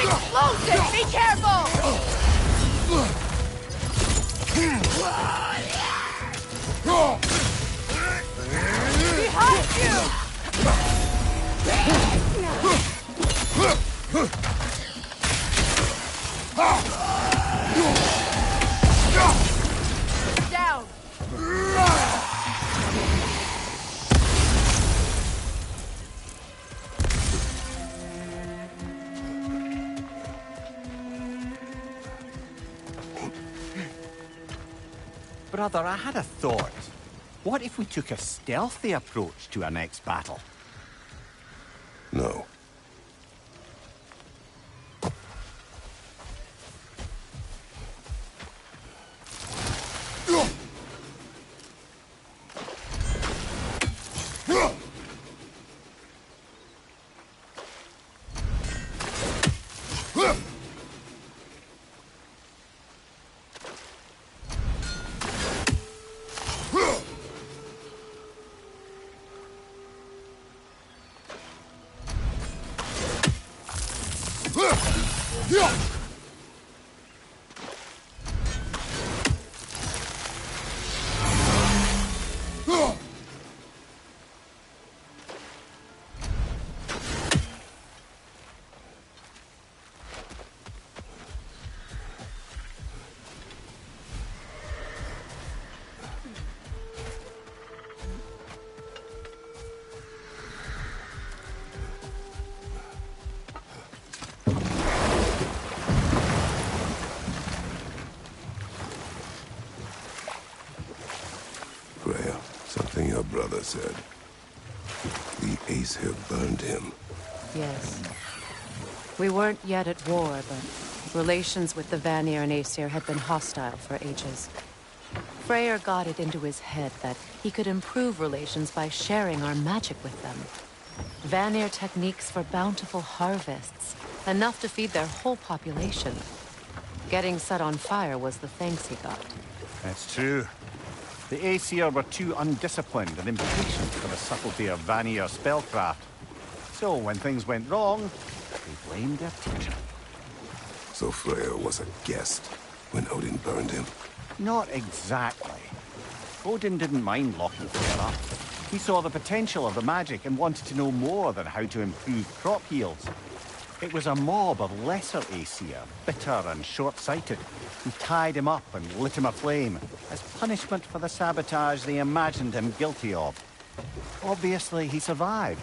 Explosive! Be careful! Behind you! Down! Brother, I had a thought. What if we took a stealthy approach to our next battle? No. Something your brother said. The Aesir burned him. Yes. We weren't yet at war, but relations with the Vanir and Aesir had been hostile for ages. Freyr got it into his head that he could improve relations by sharing our magic with them. Vanir techniques for bountiful harvests, enough to feed their whole population. Getting set on fire was the thanks he got. That's true. The Aesir were too undisciplined and impatient for the subtlety of Vanir spellcraft. So when things went wrong, they blamed their teacher. So Freyr was a guest when Odin burned him? Not exactly. Odin didn't mind locking Freyr up. He saw the potential of the magic and wanted to know more than how to improve crop yields. It was a mob of lesser Aesir, bitter and short-sighted, who tied him up and lit him aflame as punishment for the sabotage they imagined him guilty of. Obviously, he survived.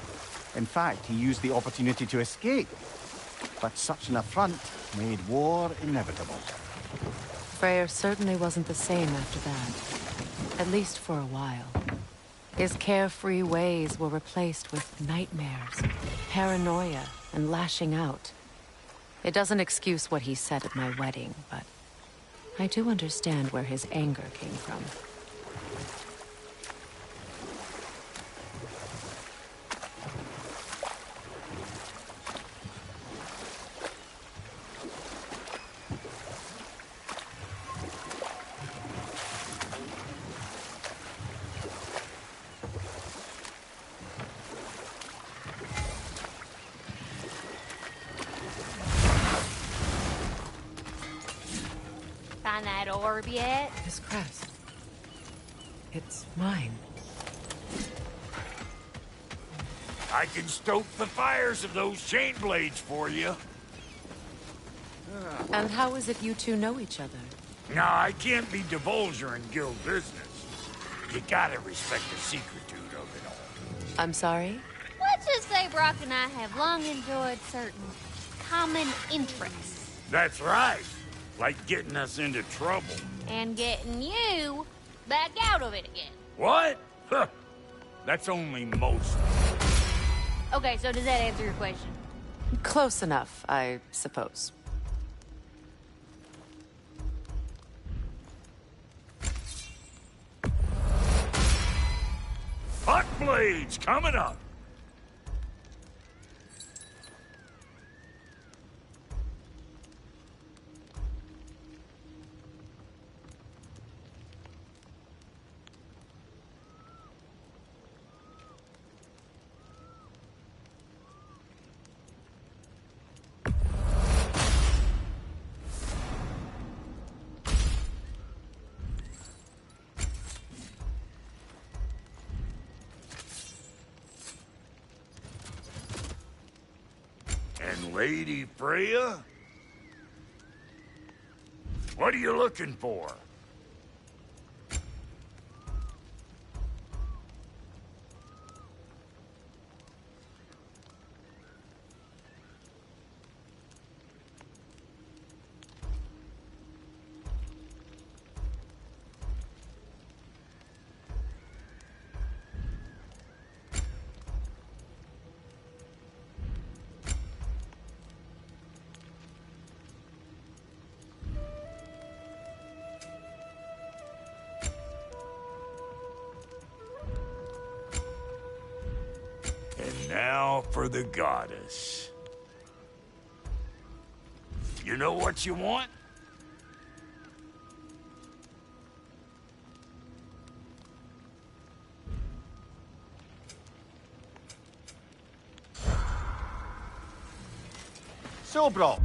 In fact, he used the opportunity to escape. But such an affront made war inevitable. Freyr certainly wasn't the same after that. At least for a while. His carefree ways were replaced with nightmares, paranoia, and lashing out. It doesn't excuse what he said at my wedding, but I do understand where his anger came from. find that orb yet? This crest. It's mine. I can stoke the fires of those chain blades for you. And how is it you two know each other? No, I can't be divulger in guild business. You gotta respect the secretude of it all. I'm sorry? Let's just say Brock and I have long enjoyed certain common interests. That's right. Like getting us into trouble. And getting you back out of it again. What? Huh. That's only most. Okay, so does that answer your question? Close enough, I suppose. Hot blades coming up. And Lady Freya? What are you looking for? And now for the goddess. You know what you want? So, bro.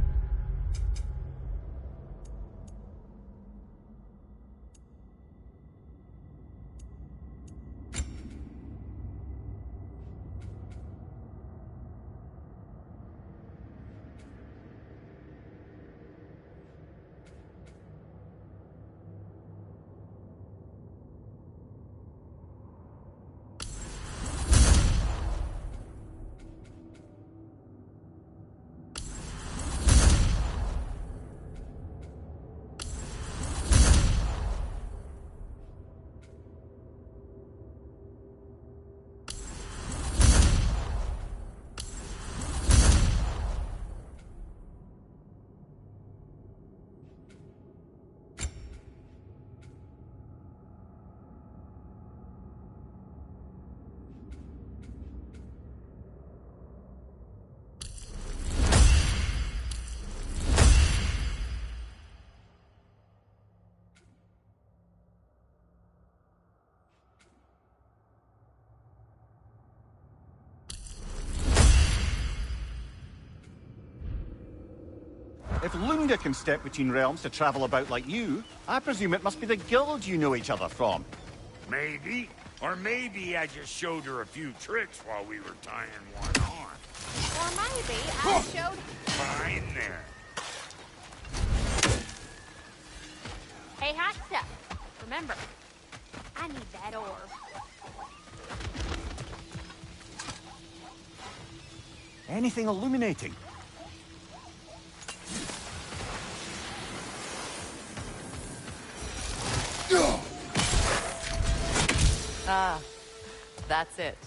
If Lunda can step between realms to travel about like you, I presume it must be the guild you know each other from. Maybe. Or maybe I just showed her a few tricks while we were tying one on. Or maybe I showed... Fine there. Hey, hot stuff. Remember, I need that orb. Anything illuminating? Ah, that's it.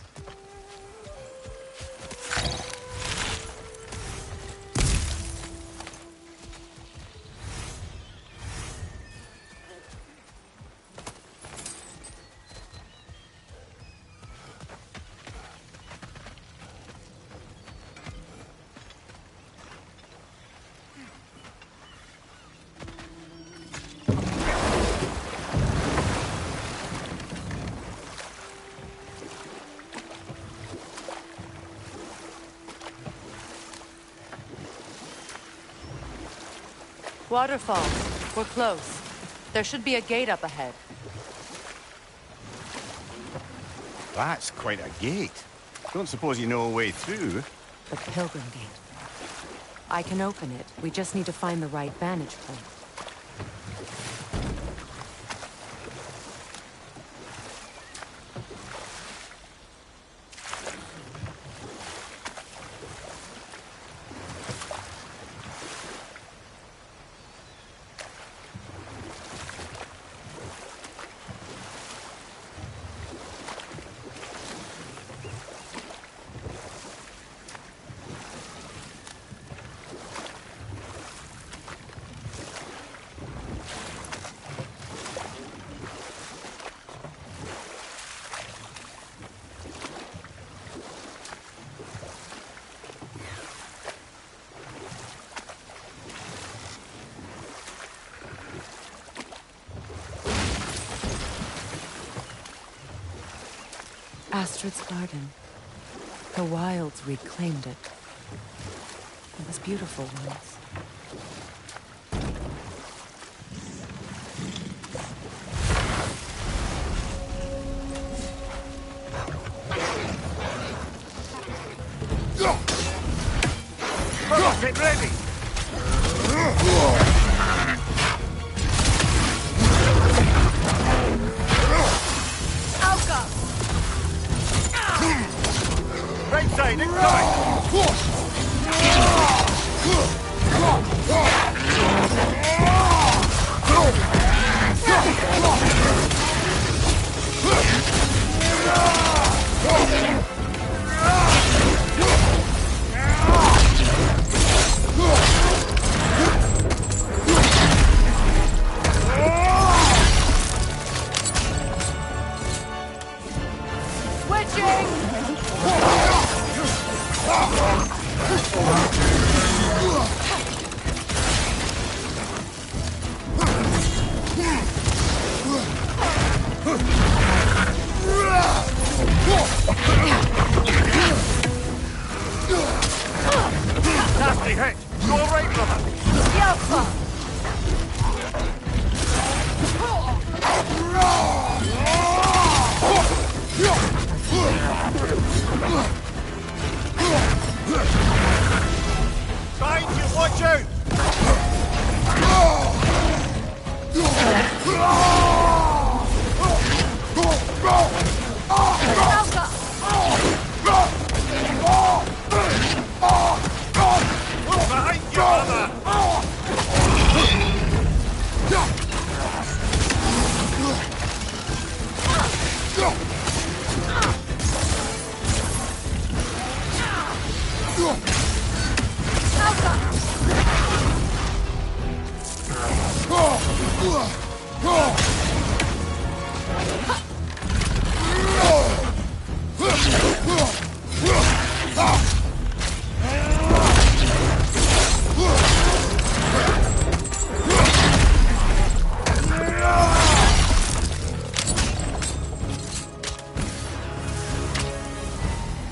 Waterfall. We're close. There should be a gate up ahead. That's quite a gate. Don't suppose you know a way through? The Pilgrim Gate. I can open it. We just need to find the right vantage point. Astrid's garden. The wilds reclaimed it. It was beautiful once. Get ready! Right side, nasty hit! You all right, brother? Behind you, watch out! Behind you, brother!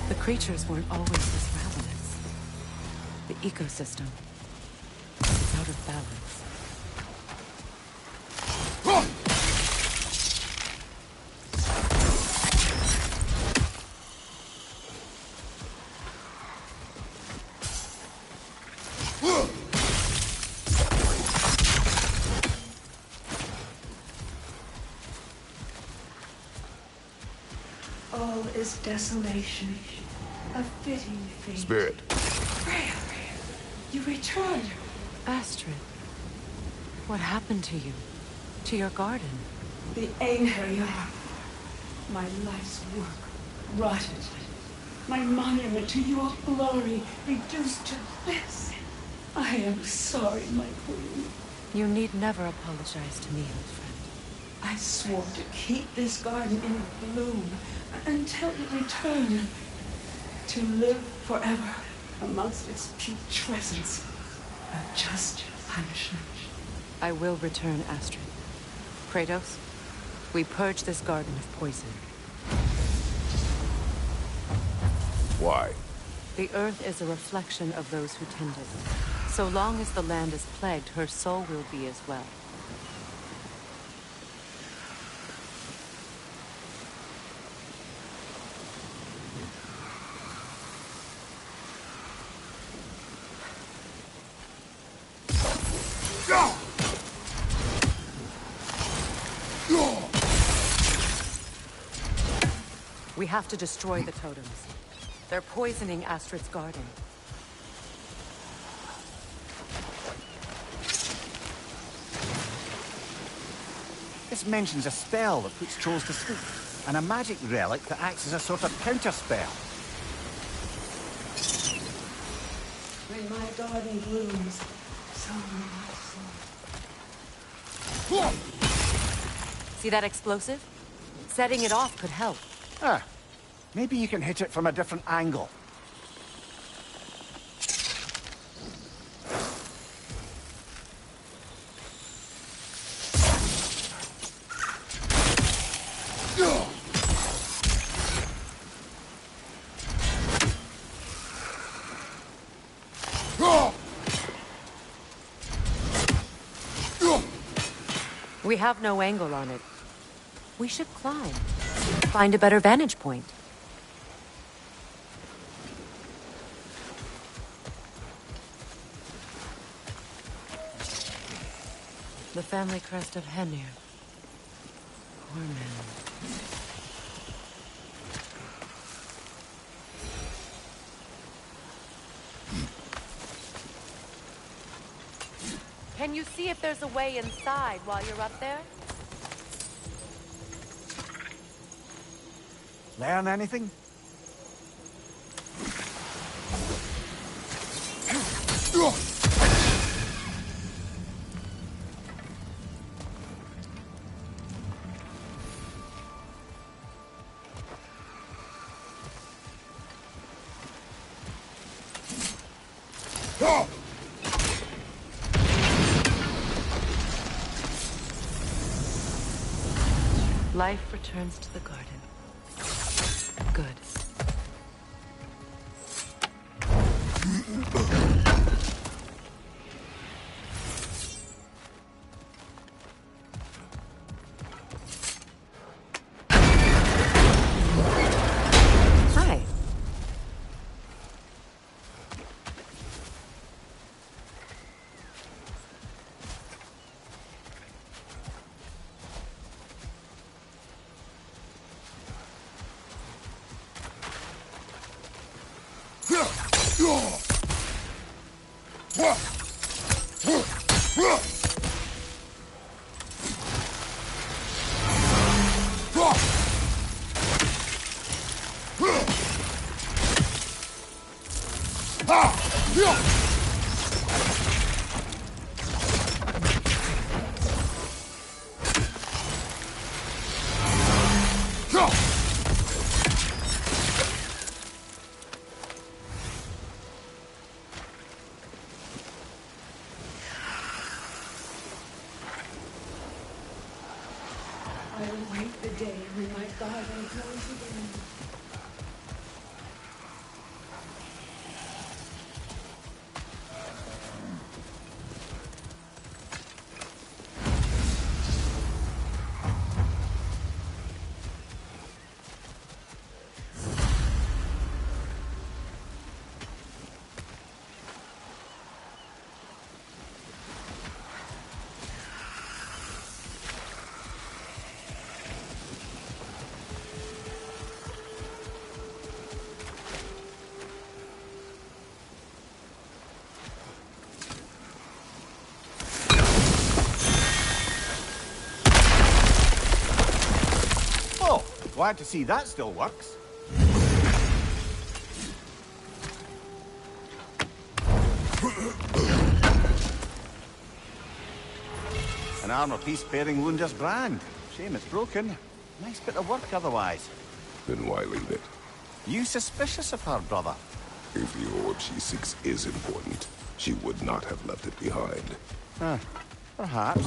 The creatures weren't always this ravenous. The ecosystem is out of balance. All is desolation, a fitting fate. Spirit. Freya, you return. Astrid, what happened to you? To your garden? The Einherjar. My life's work rotted. My monument to your glory reduced to this. I am sorry, my queen. You need never apologize to me, old friend. I swore to keep this garden in bloom until you return. To live forever amongst its putrescence. A just punishment. I will return, Astrid. Kratos, we purge this garden of poison. Why? The earth is a reflection of those who tend it. So long as the land is plagued, her soul will be as well. We have to destroy the totems. They're poisoning Astrid's garden. This mentions a spell that puts trolls to sleep, and a magic relic that acts as a sort of counter-spell. When my garden blooms, so will my soul. See that explosive? Setting it off could help. Ah, maybe you can hit it from a different angle. We have no angle on it. We should climb. Find a better vantage point. The family crest of Henir. Poor man. Can you see if there's a way inside while you're up there? Learn anything? Life returns to the garden. Good. Hi. I await the day when my garden grows again. Oh, glad to see that still works. An armor piece bearing Lunda's brand. Shame it's broken. Nice bit of work otherwise. Then why leave it? You suspicious of her, brother? If the orb she seeks is important, she would not have left it behind. Perhaps.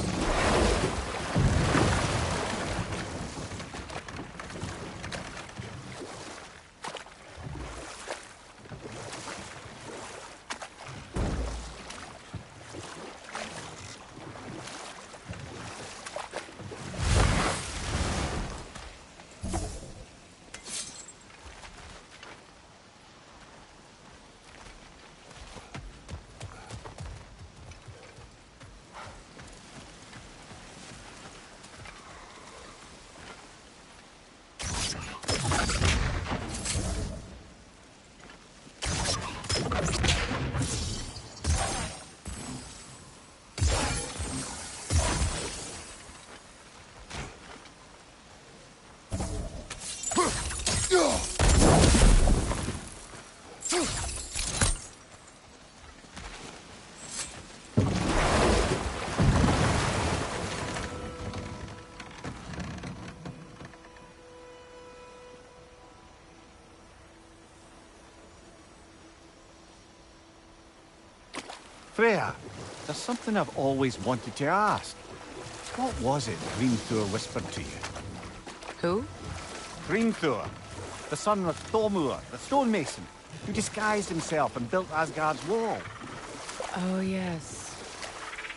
Freya, there's something I've always wanted to ask. What was it Hrimthur whispered to you? Who? Hrimthur, the son of Thormur, the stonemason, who disguised himself and built Asgard's wall. Oh, yes.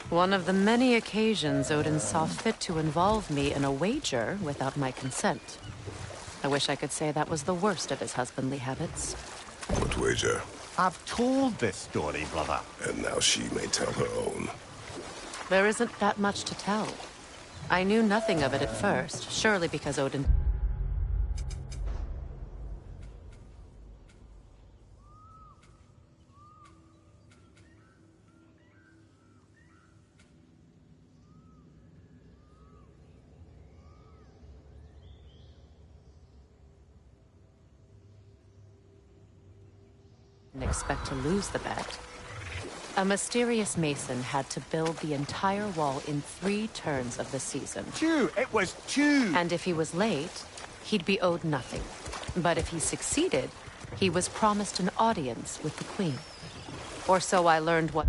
One of the many occasions Odin saw fit to involve me in a wager without my consent. I wish I could say that was the worst of his husbandly habits. What wager? I've told this story, brother. And now she may tell her own. There isn't that much to tell. I knew nothing of it at first, surely because Odin... expect to lose the bet. A mysterious mason had to build the entire wall in 3 turns of the season. 2! It was 2! And if he was late, he'd be owed nothing. But if he succeeded, he was promised an audience with the queen. Or so I learned what...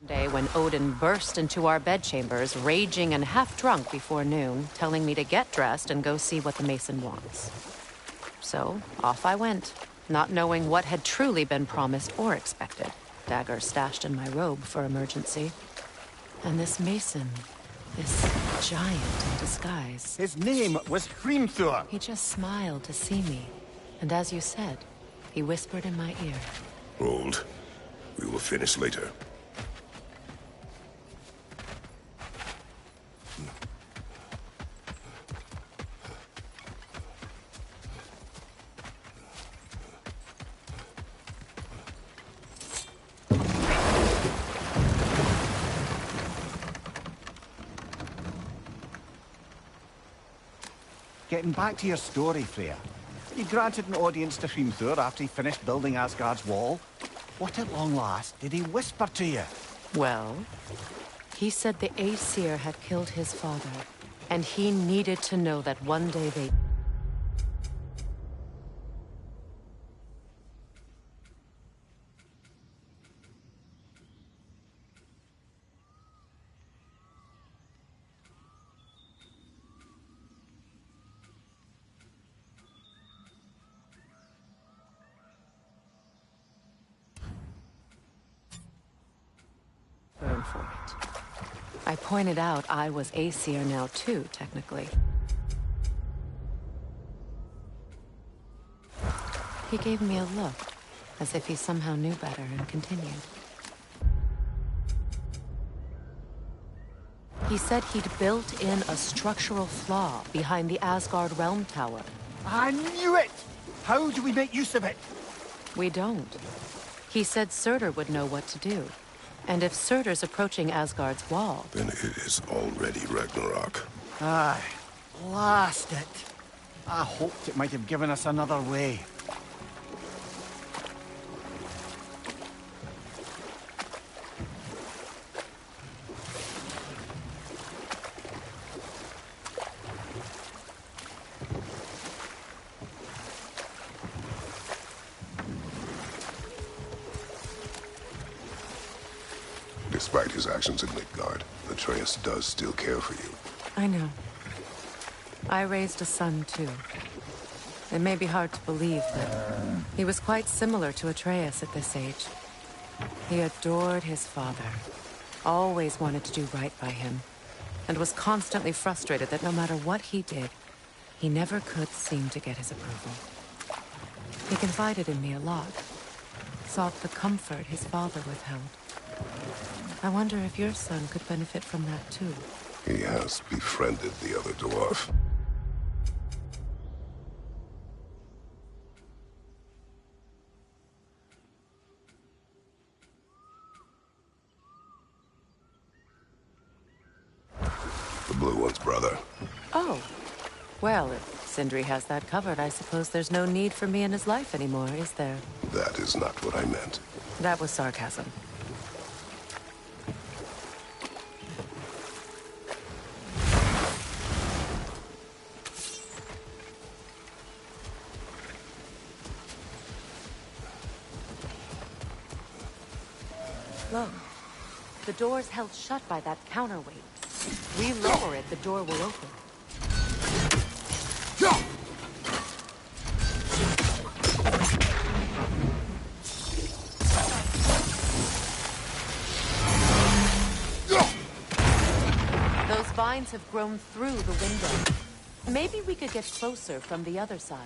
day when Odin burst into our bedchambers, raging and half-drunk before noon, telling me to get dressed and go see what the mason wants. So, off I went, not knowing what had truly been promised or expected. Dagger stashed in my robe for emergency. And this mason, this giant in disguise. His name was Hrimthur. He just smiled to see me. And as you said, he whispered in my ear. Hold. We will finish later. Getting back to your story, Freya. You granted an audience to Hrimthur after he finished building Asgard's wall. What at long last did he whisper to you? Well, he said the Aesir had killed his father, and he needed to know that one day they... burn for it. I pointed out I was Aesir now too, technically. He gave me a look, as if he somehow knew better, and continued. He said he'd built in a structural flaw behind the Asgard Realm Tower. I knew it! How do we make use of it? We don't. He said Surtur would know what to do. And if Surtur's approaching Asgard's wall... Then it is already Ragnarok. Aye, blast it. I hoped it might have given us another way. Despite his actions in Midgard, Atreus does still care for you. I know. I raised a son, too. It may be hard to believe, but he was quite similar to Atreus at this age. He adored his father, always wanted to do right by him, and was constantly frustrated that no matter what he did, he never could seem to get his approval. He confided in me a lot, sought the comfort his father withheld. I wonder if your son could benefit from that, too. He has befriended the other dwarf. Oh. Well, if Sindri has that covered, I suppose there's no need for me in his life anymore, is there? That is not what I meant. That was sarcasm. Look. The door's held shut by that counterweight. We lower it, the door will open. Those vines have grown through the window. Maybe we could get closer from the other side.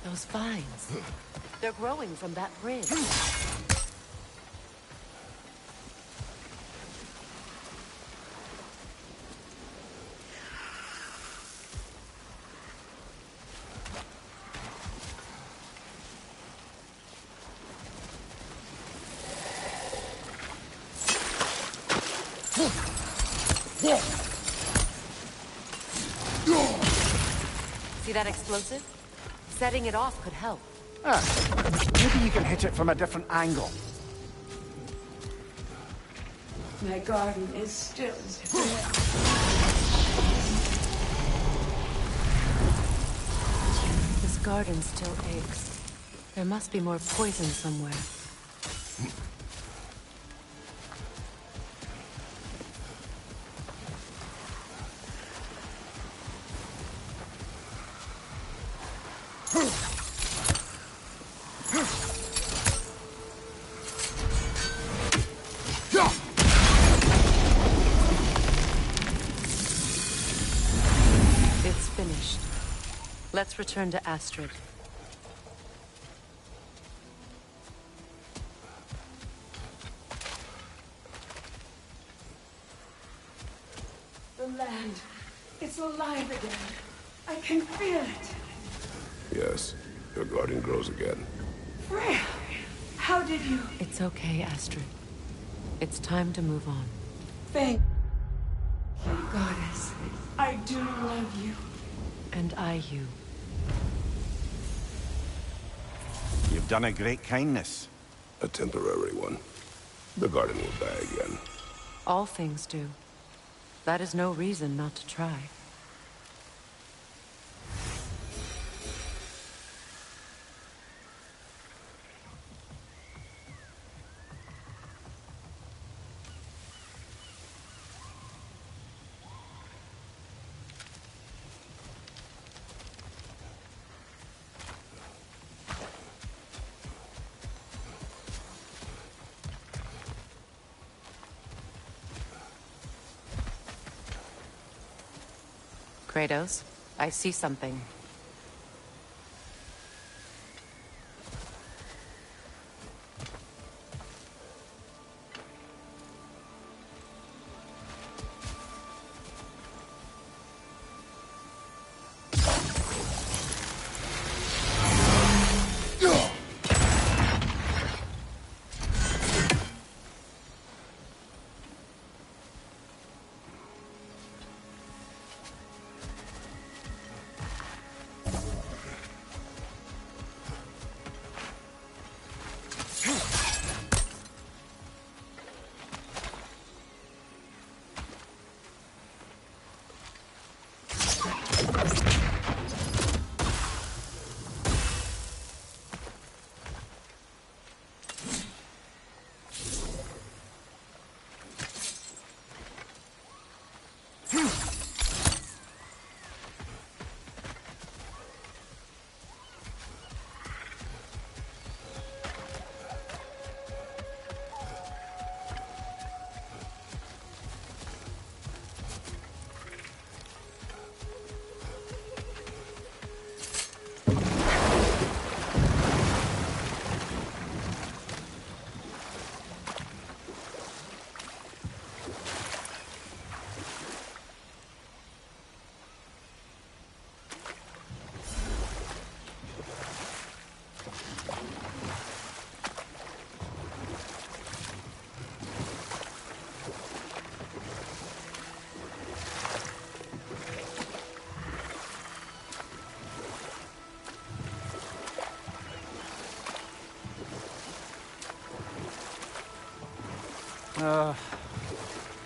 Those vines. They're growing from that bridge. See that explosive? Setting it off could help. Ah, maybe you can hit it from a different angle. My garden is still dead. This garden still aches. There must be more poison somewhere. It's finished. Let's return to Astrid. The land. It's alive again. I can feel it. Yes, your garden grows again. Freya, how did you... It's okay, Astrid. It's time to move on. Thank you, goddess. I do love you. And I you. You've done a great kindness. A temporary one. The garden will die again. All things do. That is no reason not to try. Kratos, I see something.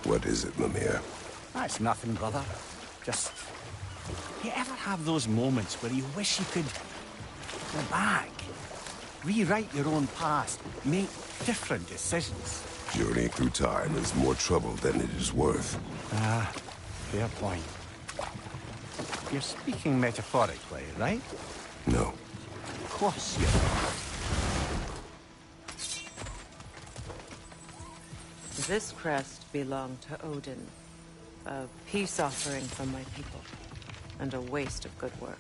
What is it, Mimir? That's nothing, brother. Just... You ever have those moments where you wish you could go back? Rewrite your own past, make different decisions. Journeying through time is more trouble than it is worth. Fair point. You're speaking metaphorically, right? No. Of course you're not. This crest belonged to Odin. A peace offering from my people. And a waste of good work.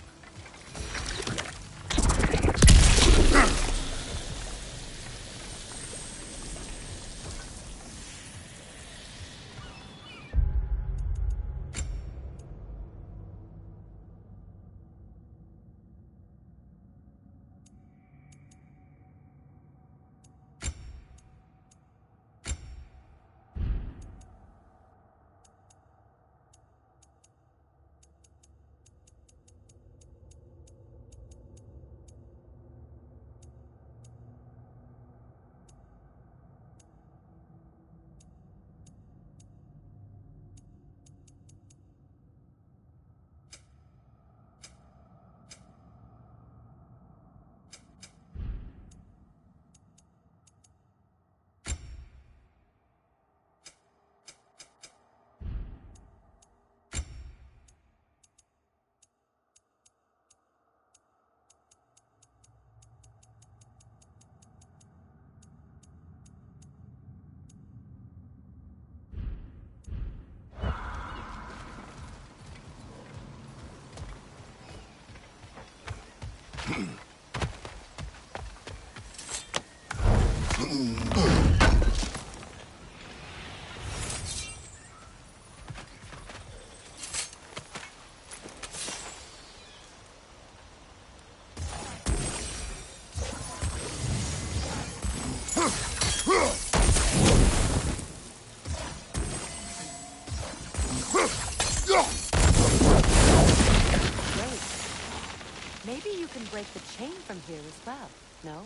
Maybe you can break the chain from here as well, no?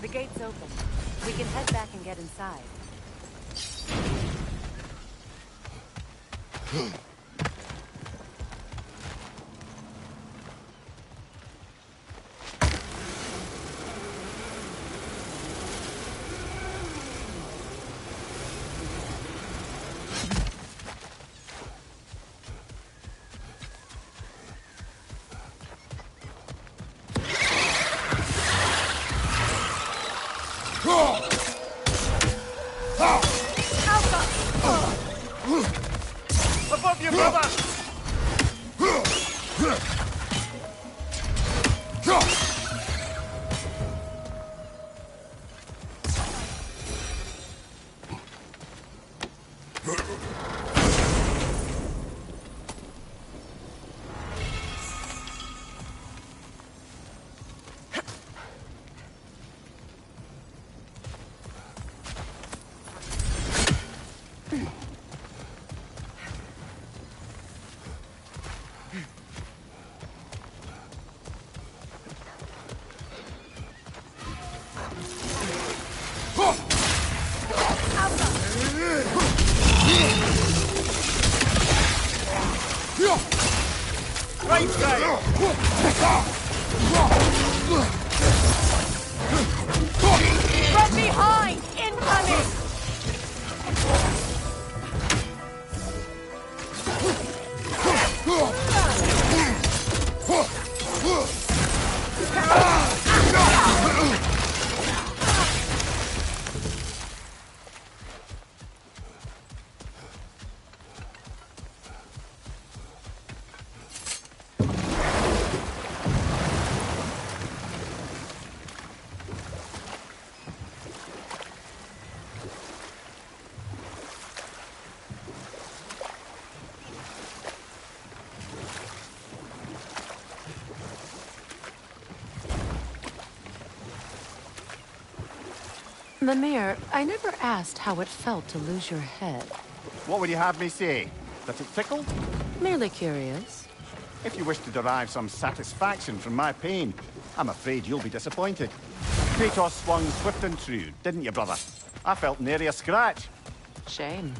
The gate's open. We can head back and get inside. Above you, brother! Right side! From behind! Incoming! Mimir, I never asked how it felt to lose your head. What would you have me say? That it tickled? Merely curious. If you wish to derive some satisfaction from my pain, I'm afraid you'll be disappointed. Kratos swung swift and true, didn't you, brother? I felt nary a scratch. Shame.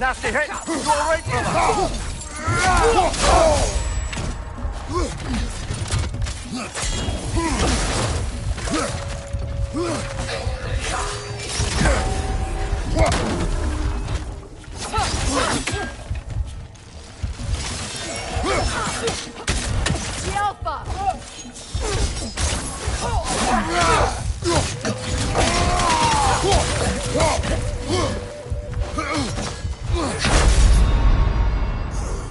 Nasty hit! You all right, brother? The Alpha!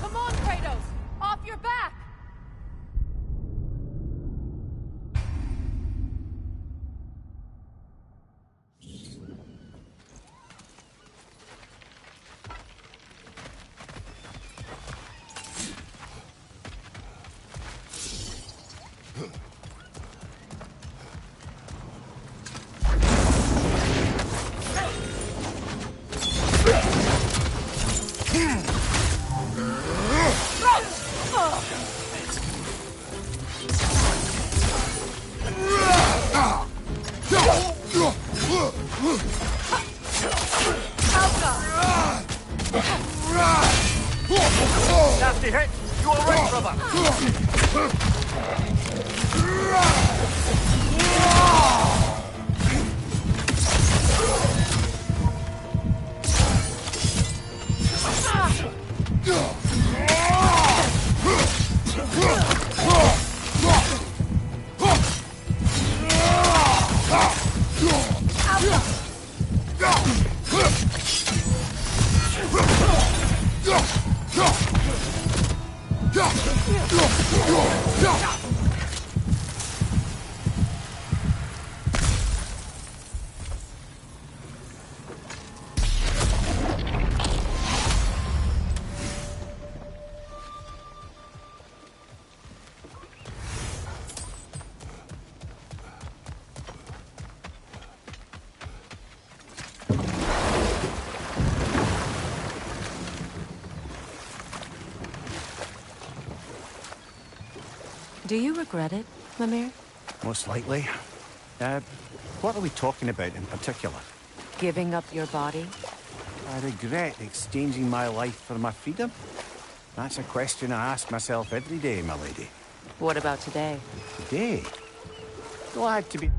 Come on, Kratos! Off your back! Nasty hit! You all right, brother? Do you regret it, Mimir? Most likely. What are we talking about in particular? Giving up your body? I regret exchanging my life for my freedom? That's a question I ask myself every day, my lady. What about today? Today? Glad to be...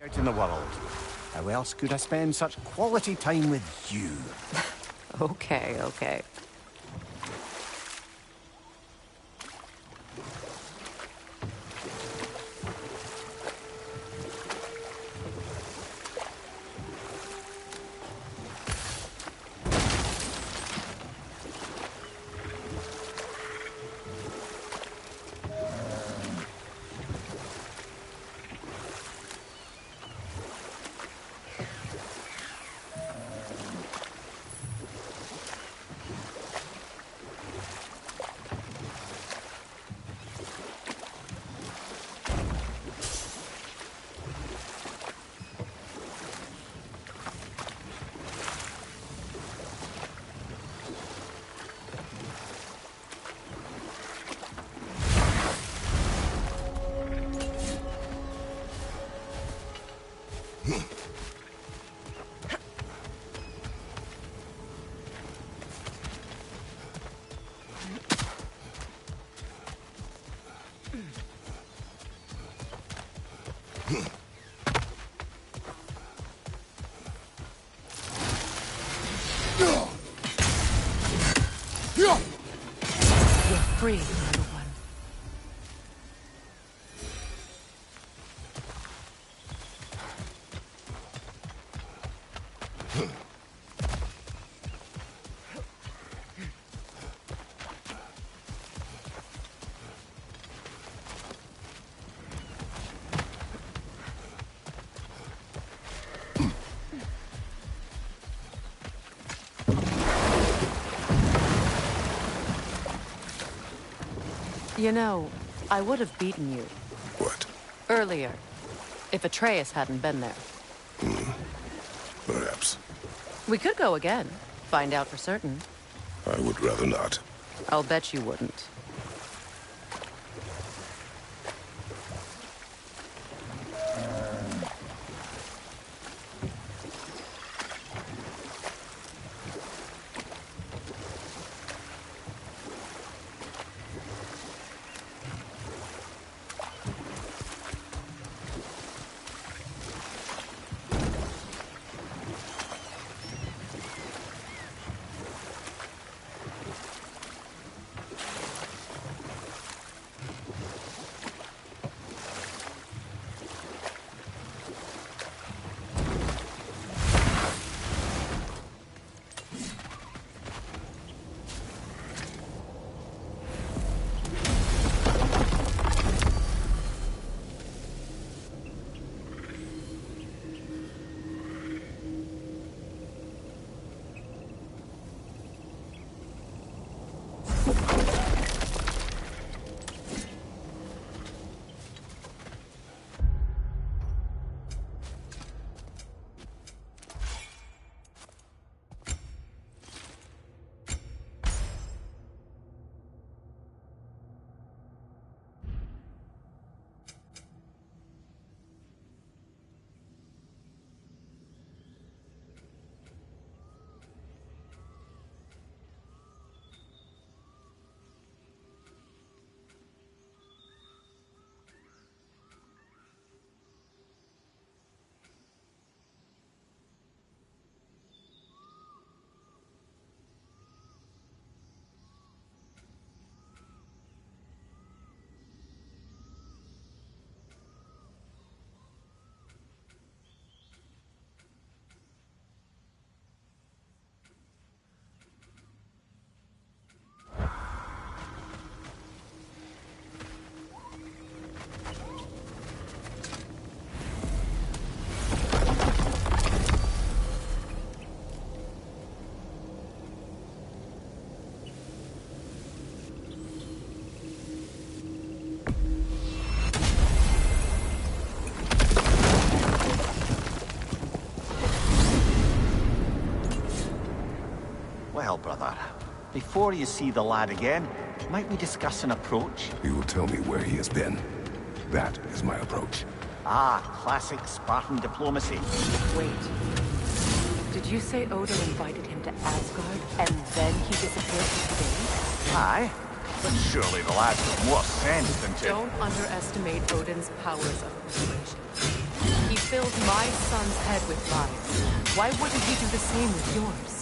out in the world. How else could I spend such quality time with you? Okay, okay. free, number one. You know, I would have beaten you. What? Earlier, if Atreus hadn't been there. Perhaps. We could go again, find out for certain. I would rather not. I'll bet you wouldn't. Well, brother, before you see the lad again, might we discuss an approach? He will tell me where he has been. That is my approach. Ah, classic Spartan diplomacy. Wait. Did you say Odin invited him to Asgard, and then he disappeared for days? Aye, but surely the lad's got more sense than to... Don't underestimate Odin's powers of persuasion. He filled my son's head with lies. Why wouldn't he do the same with yours?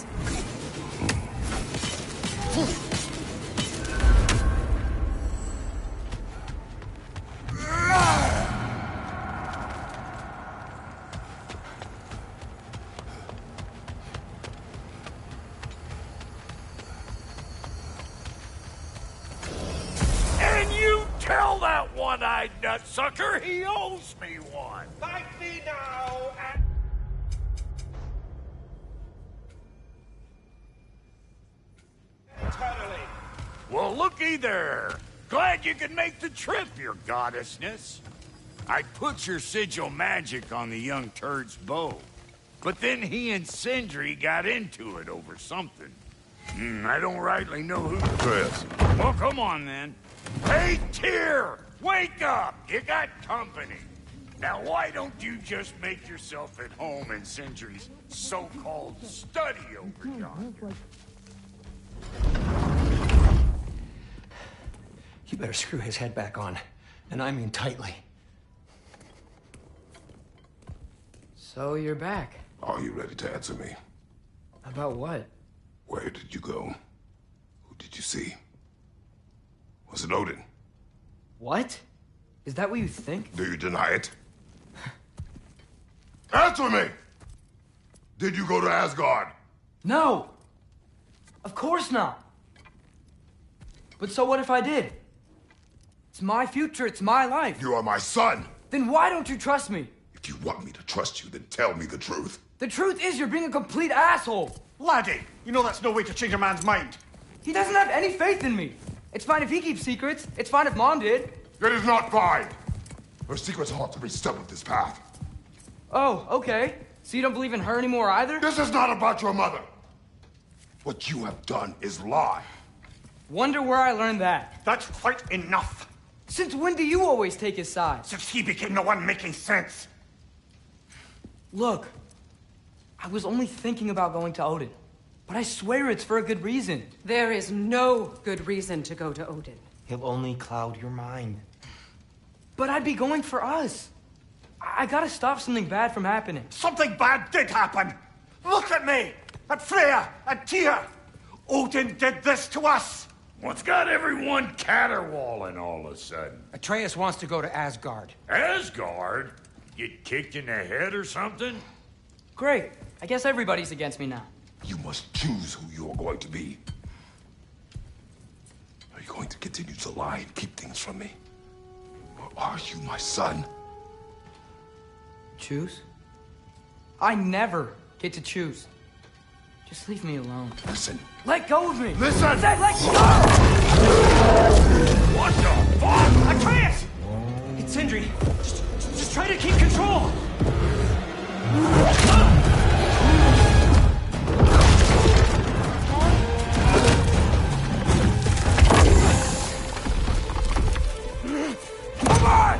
And you tell that one-eyed nutsucker he owes me one. Fight me now and... eternally. Well, looky there. Glad you could make the trip, your goddessness. I put your sigil magic on the young turd's bow. But then he and Sindri got into it over something. I don't rightly know who... Atreus. Well, come on, then. Hey, Tyr! Wake up! You got company. Now, why don't you just make yourself at home in Sindri's so-called study over yonder? You better screw his head back on. And I mean tightly. So you're back. Are you ready to answer me? About what? Where did you go? Who did you see? Was it Odin? What? Is that what you think? Do you deny it? Answer me! Did you go to Asgard? No! Of course not! But so what if I did? It's my future, it's my life. You are my son! Then why don't you trust me? If you want me to trust you, then tell me the truth. The truth is you're being a complete asshole! Laddie, you know that's no way to change a man's mind. He doesn't have any faith in me. It's fine if he keeps secrets. It's fine if Mom did. It is not fine! Her secrets haunt every step of this path. Oh, okay. So you don't believe in her anymore either? This is not about your mother! What you have done is lie. Wonder where I learned that. That's quite enough. Since when do you always take his side? Since he became the one making sense. Look, I was only thinking about going to Odin. But I swear it's for a good reason. There is no good reason to go to Odin. He'll only cloud your mind. But I'd be going for us. I gotta stop something bad from happening. Something bad did happen. Look at me, at Freya, at Tyr. Odin did this to us. What's got everyone caterwauling all of a sudden? Atreus wants to go to Asgard. Asgard? Get kicked in the head or something? Great. I guess everybody's against me now. You must choose who you are going to be. Are you going to continue to lie and keep things from me? Or are you my son? Choose? I never get to choose. Just leave me alone. Listen. Let go of me! Listen! I said let go! What the fuck? Atreus! It's Sindri. Just try to keep control. Come on! Come on!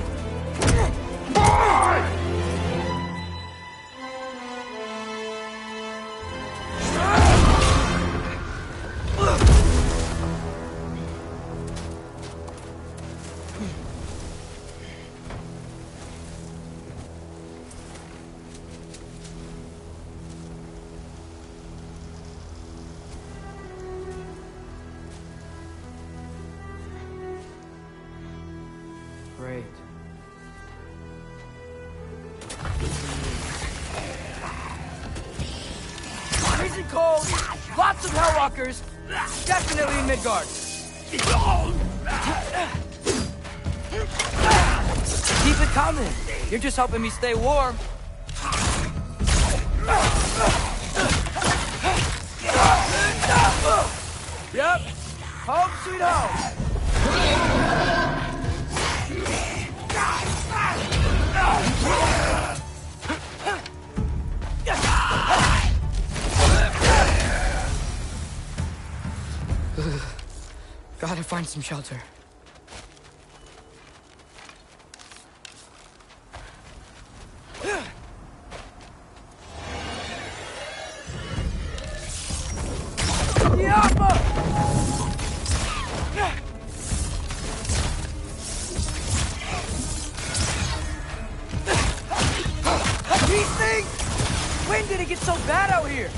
Great. Freezing cold, lots of Hellwalkers, definitely in Midgard. Keep it coming. You're just helping me stay warm. Yep. Home sweet home. Gotta find some shelter. These things! When did it get so bad out here?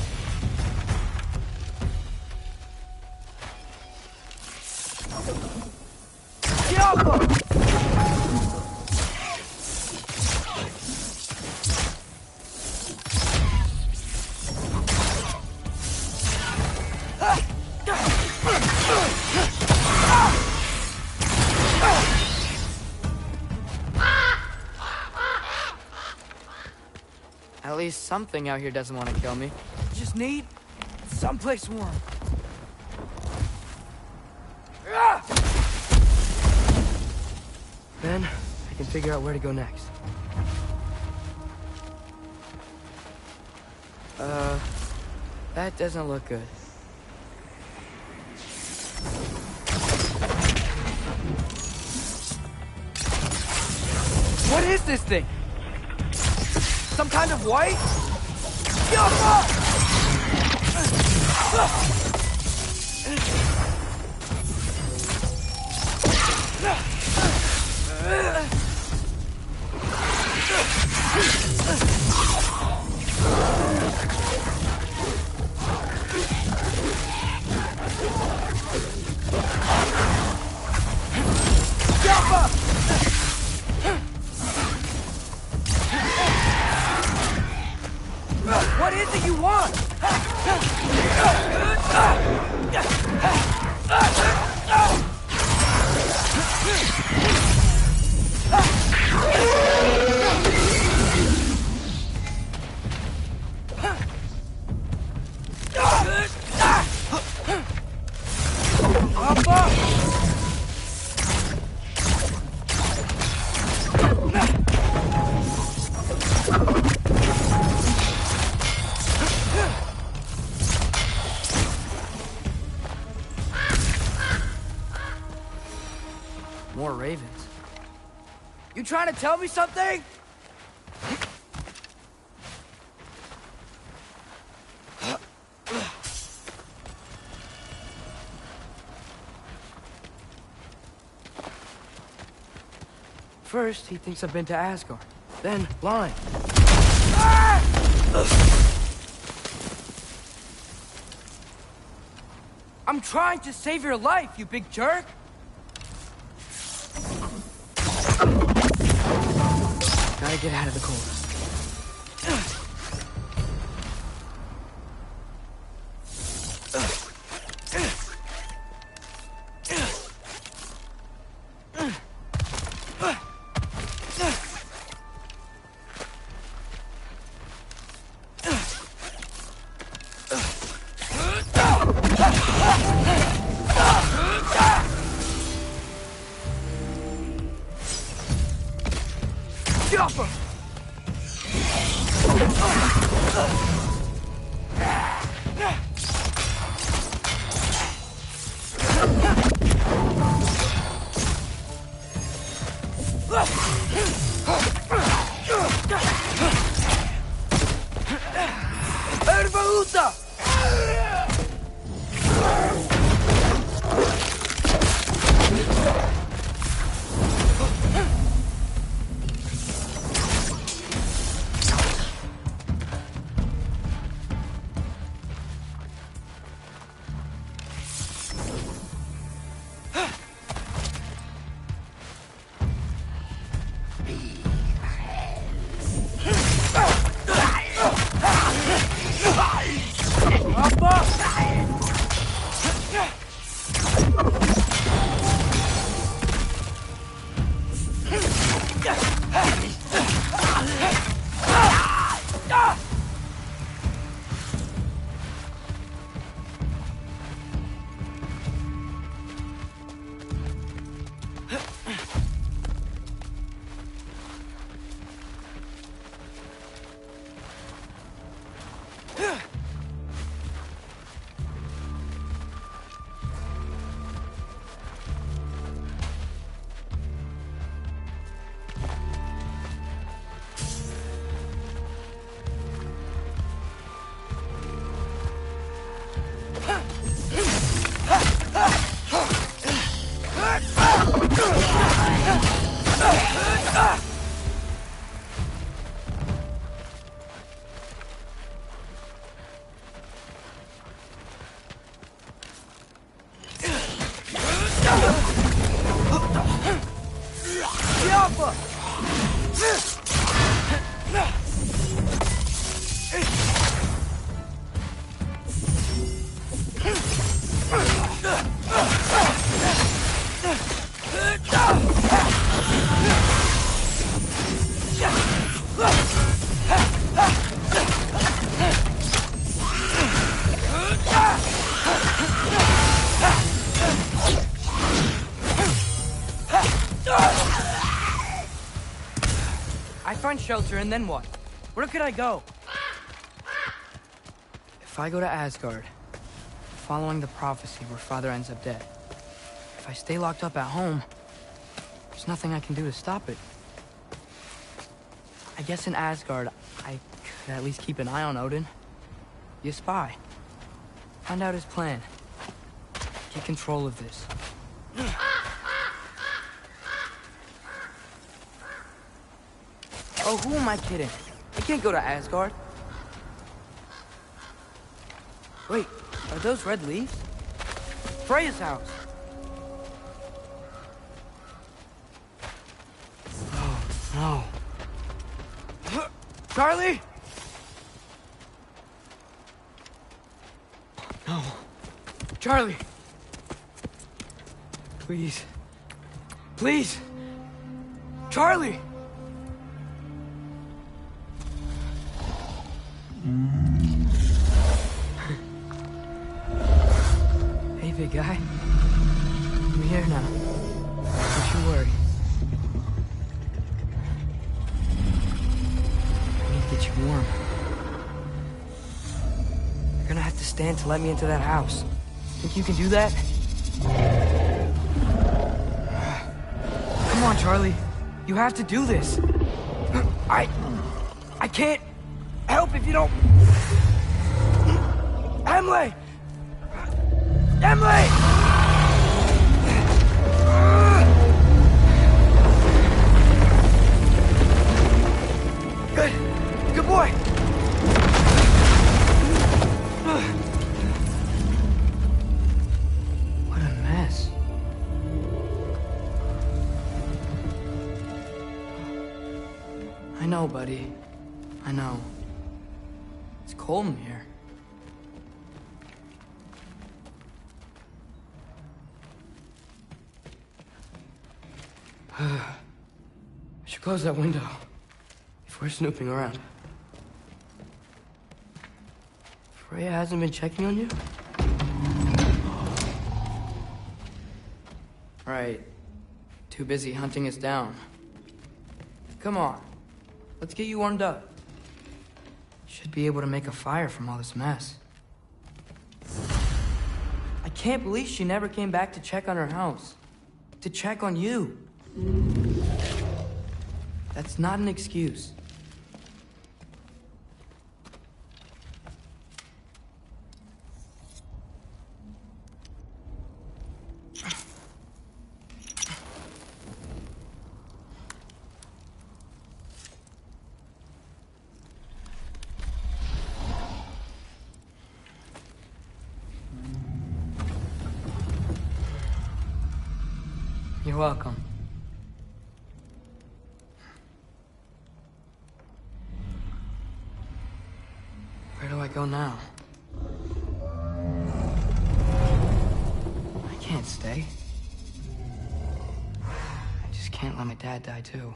At least something out here doesn't want to kill me. Just need someplace warm. Then I can figure out where to go next. That doesn't look good. What is this thing? Some kind of white? More ravens. You trying to tell me something? First, he thinks I've been to Asgard. Then, blind. I'm trying to save your life, you big jerk! Gotta get out of the cold. Shelter, and then what? Where could I go? If I go to Asgard, following the prophecy where Father ends up dead, if I stay locked up at home, there's nothing I can do to stop it. I guess in Asgard, I could at least keep an eye on Odin. Be a spy. Find out his plan. Get control of this. Oh, who am I kidding? I can't go to Asgard. Wait, are those red leaves? Freya's house. Oh, no. Charlie? No. Charlie! Please. Please! Charlie! Hey, big guy. I'm here now. Don't you worry. I need to get you warm. You're gonna have to stand to let me into that house. Think you can do that? Come on, Charlie. You have to do this. I can't help if you don't... Emily! Emily! Good boy! What a mess. I know, buddy. I know. It's cold in here. I should close that window if we're snooping around. Freya hasn't been checking on you? Right. Too busy hunting us down. Come on. Let's get you warmed up. Should be able to make a fire from all this mess. I can't believe she never came back to check on her house. To check on you. That's not an excuse. You're welcome. Where do I go now? I can't stay. I just can't let my dad die too.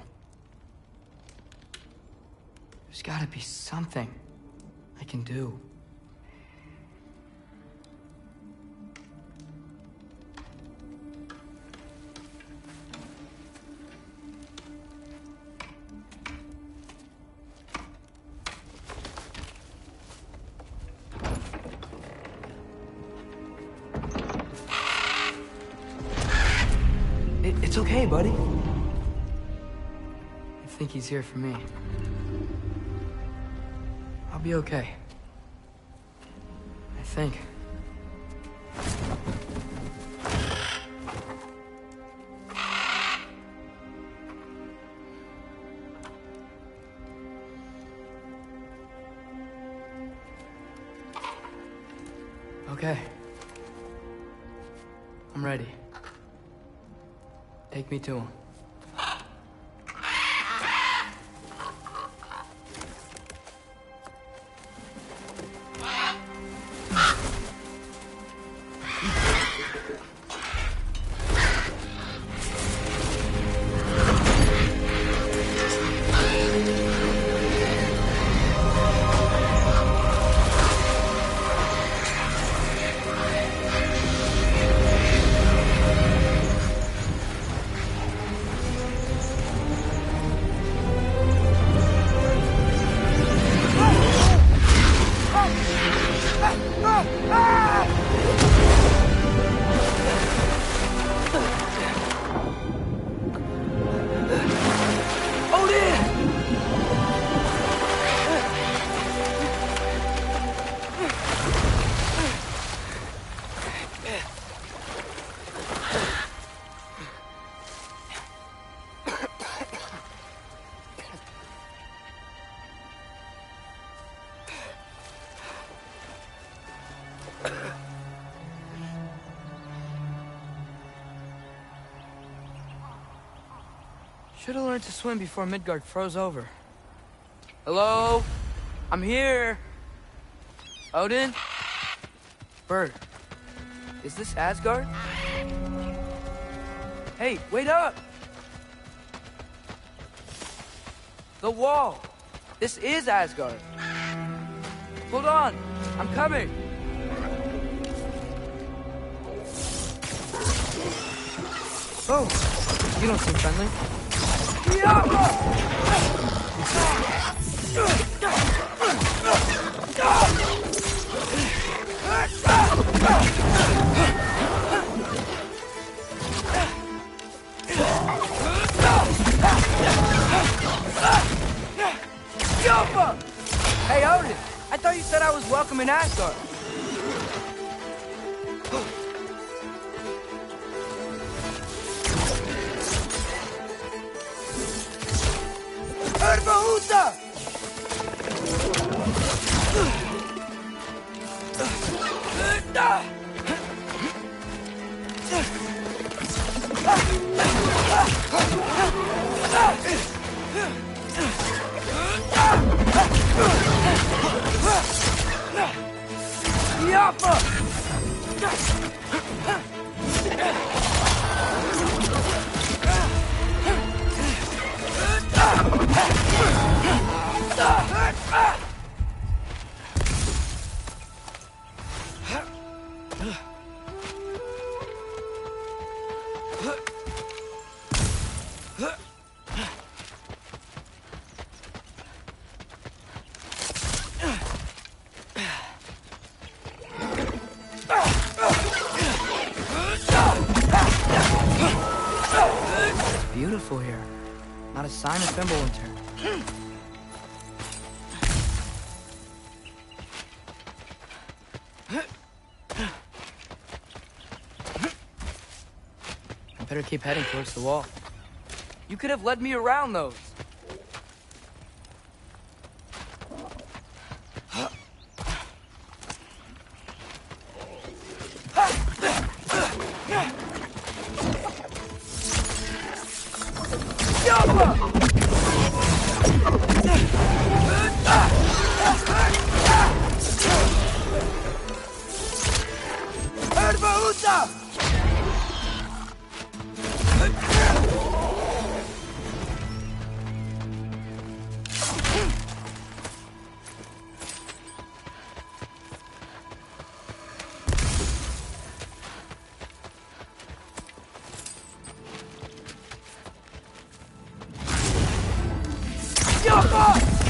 There's gotta be something I can do. It's okay, buddy. I think he's here for me. I'll be okay. I think. Okay. I'm ready. Take me to him. Should have learned to swim before Midgard froze over. Hello? I'm here. Odin? Bird. Is this Asgard? Hey, wait up! The wall! This is Asgard! Hold on! I'm coming! Oh! You don't seem friendly. welcome in Asgard. Erbahuta! Beautiful here. Not a sign of Fimbulwinter. I better keep heading towards the wall. You could have led me around those.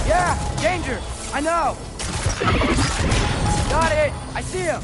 Yeah, danger! I know! Got it! I see him!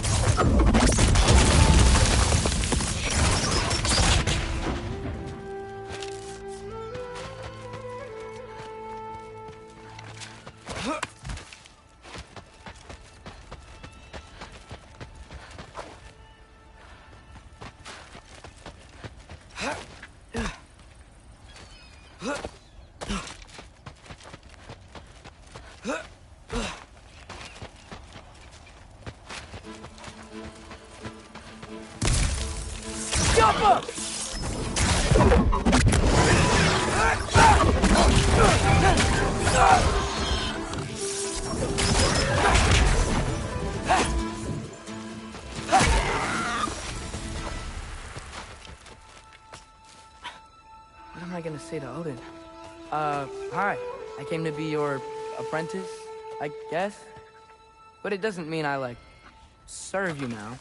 What am I gonna say to Odin? Hi. I came to be your apprentice, I guess? But it doesn't mean I, like, serve you now.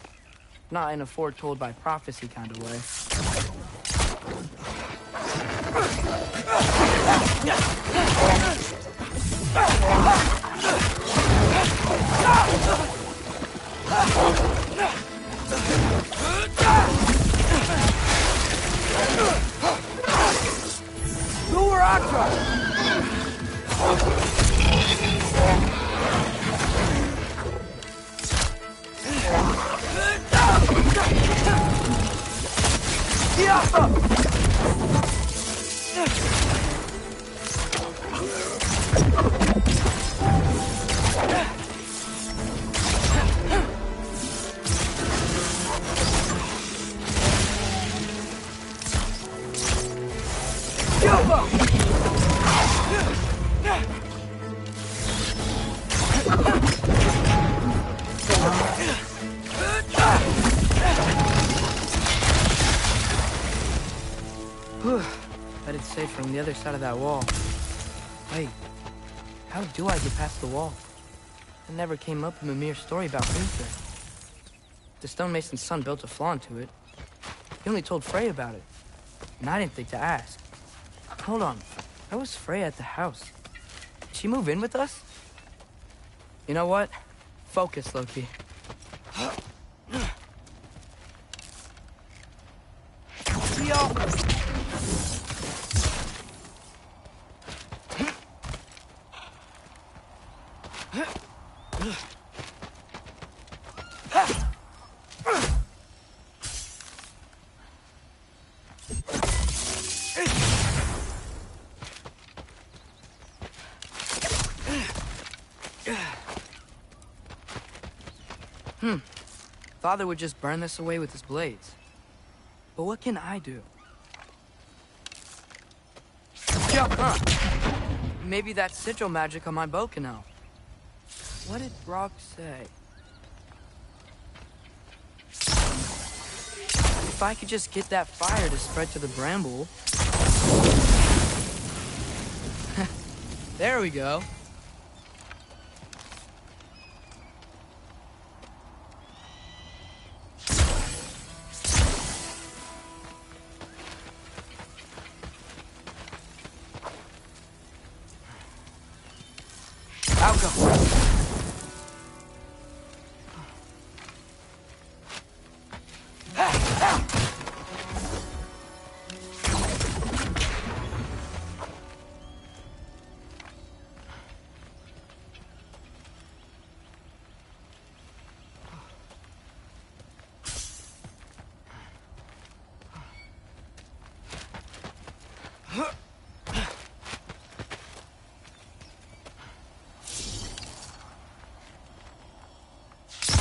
Not in a foretold by prophecy kind of way. Bet it's safe from the other side of that wall. Wait, how do I get past the wall? It never came up in Mimir's story about Gunther. The stonemason's son built a flaw into it. He only told Frey about it, and I didn't think to ask. Hold on, how was Frey at the house? Did she move in with us? You know what? Focus, Loki. Father would just burn this away with his blades. But what can I do? Maybe that sigil magic on my bow can help. What did Brock say? If I could just get that fire to spread to the bramble... There we go.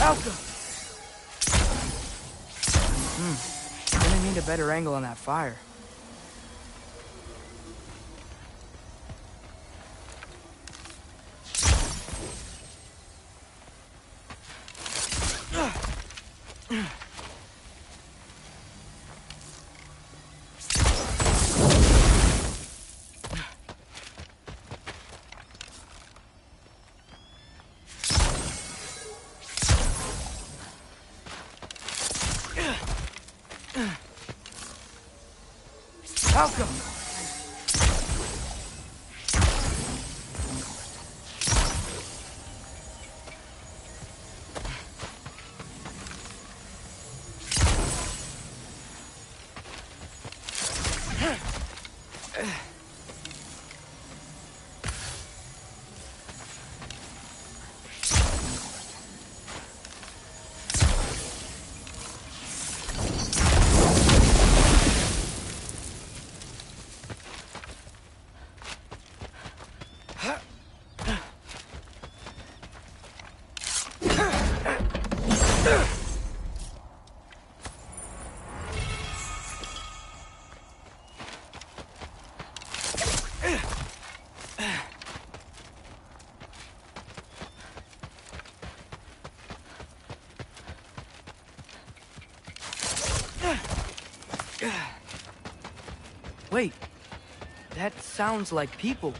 I'll go. Gonna need a better angle on that fire. Falco! Wait, that sounds like people.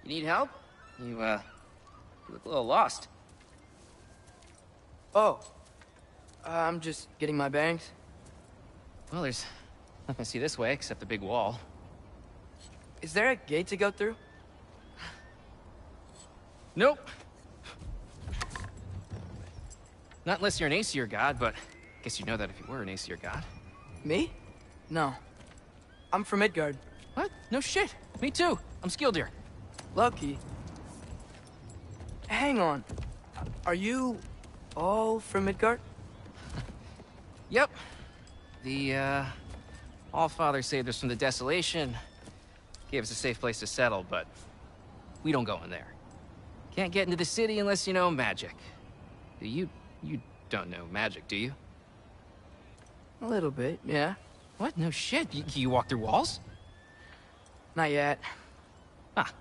You need help? You look a little lost. Oh, I'm just getting my bearings. Well, there's nothing to see this way except the big wall. Is there a gate to go through? Nope. Not unless you're an Aesir god, but I guess you'd know that if you were an Aesir god. Me? No. I'm from Midgard. What? No shit. Me too. I'm Skildir. Lucky. Hang on. Are you all from Midgard? Yep. The, Allfather saved us from the desolation. Gave us a safe place to settle, but we don't go in there. Can't get into the city unless you know magic. You don't know magic, do you? A little bit, yeah. What? No shit. You walk through walls? Not yet. Ah.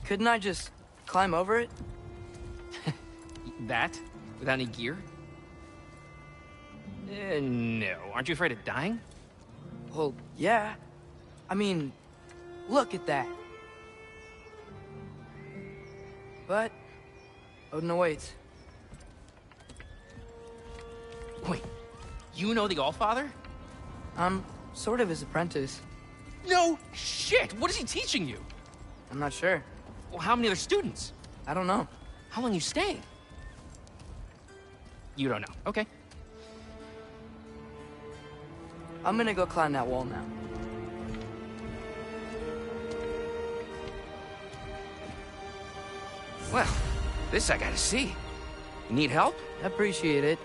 Couldn't I just climb over it? That? Without any gear? No. Aren't you afraid of dying? Well, yeah. I mean, look at that. But Odin awaits. Wait, you know the Allfather? I'm sort of his apprentice. No shit! What is he teaching you? I'm not sure. Well, how many other students? I don't know. How long you staying? You don't know. Okay. I'm gonna go climb that wall now. Well, This I gotta see. You need help? Appreciate it,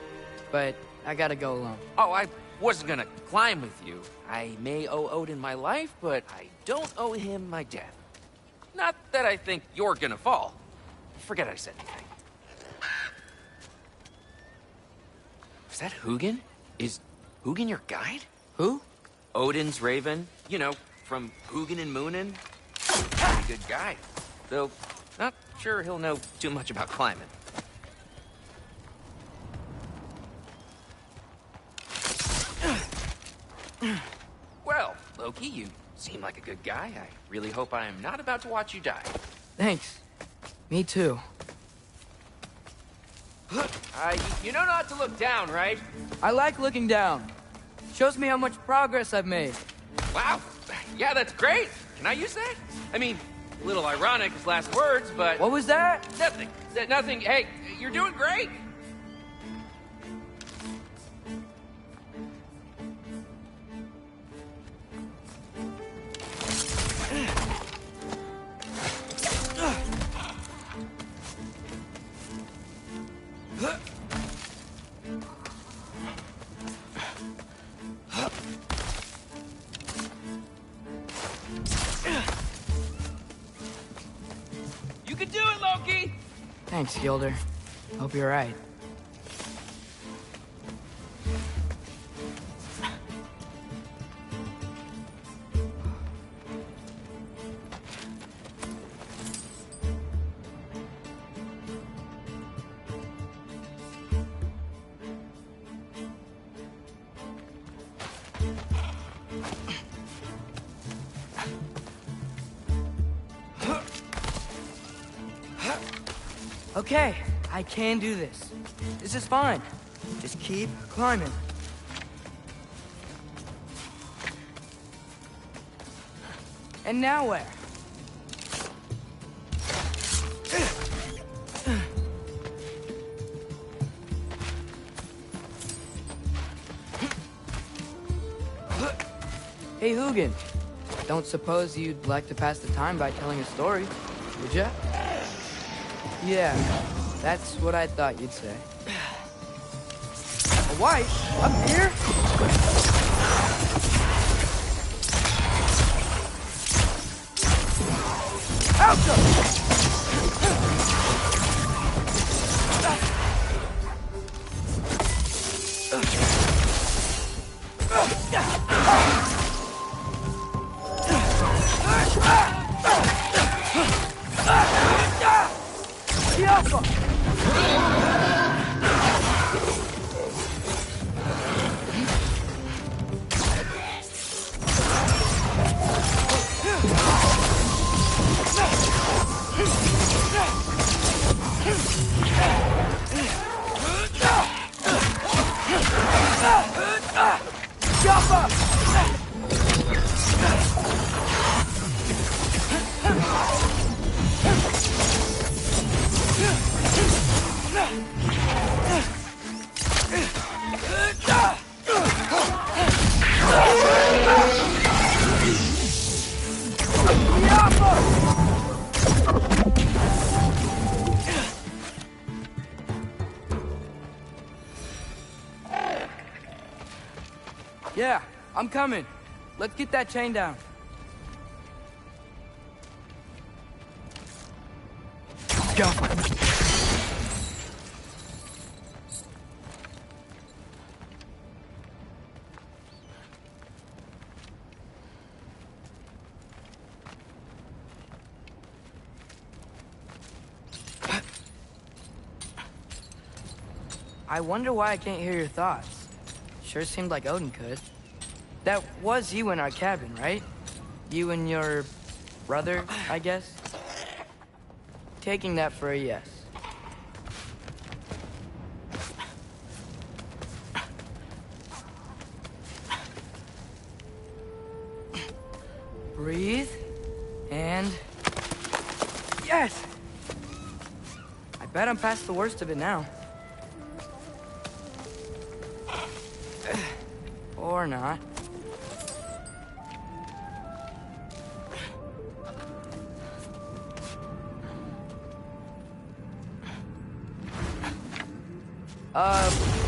but I gotta go alone. Oh, I wasn't gonna climb with you. I may owe Odin my life, but I don't owe him my death. Not that I think you're gonna fall. Forget I said anything. Is that Hugin? Is Hugin your guide? Who? Odin's raven. You know, from Hugin and Moonin. Pretty good guy. Though, not sure he'll know too much about climbing. Well, Loki, you seem like a good guy. I really hope I am not about to watch you die. Thanks. Me too. You know not to look down, right? I like looking down. Shows me how much progress I've made. Wow. Yeah, that's great. Can I use that? I mean, a little ironic as last words, but... What was that? Nothing. Nothing. Hey, you're doing great. You can do it, Loki! Thanks, Gilder. Hope you're right. Okay, I can do this. This is fine. Just keep climbing. And now where? Hey, Hugin. Don't suppose you'd like to pass the time by telling a story, would ya? Yeah, that's what I thought you'd say. A wife? Up here? Yeah, I'm coming. Let's get that chain down. Go. I wonder why I can't hear your thoughts. Sure seemed like Odin could. That was you in our cabin, right? You and your brother, I guess? Taking that for a yes. Breathe. And... yes! I bet I'm past the worst of it now. Or not.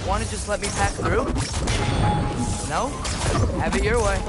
wanna just let me pass through? No? Have it your way.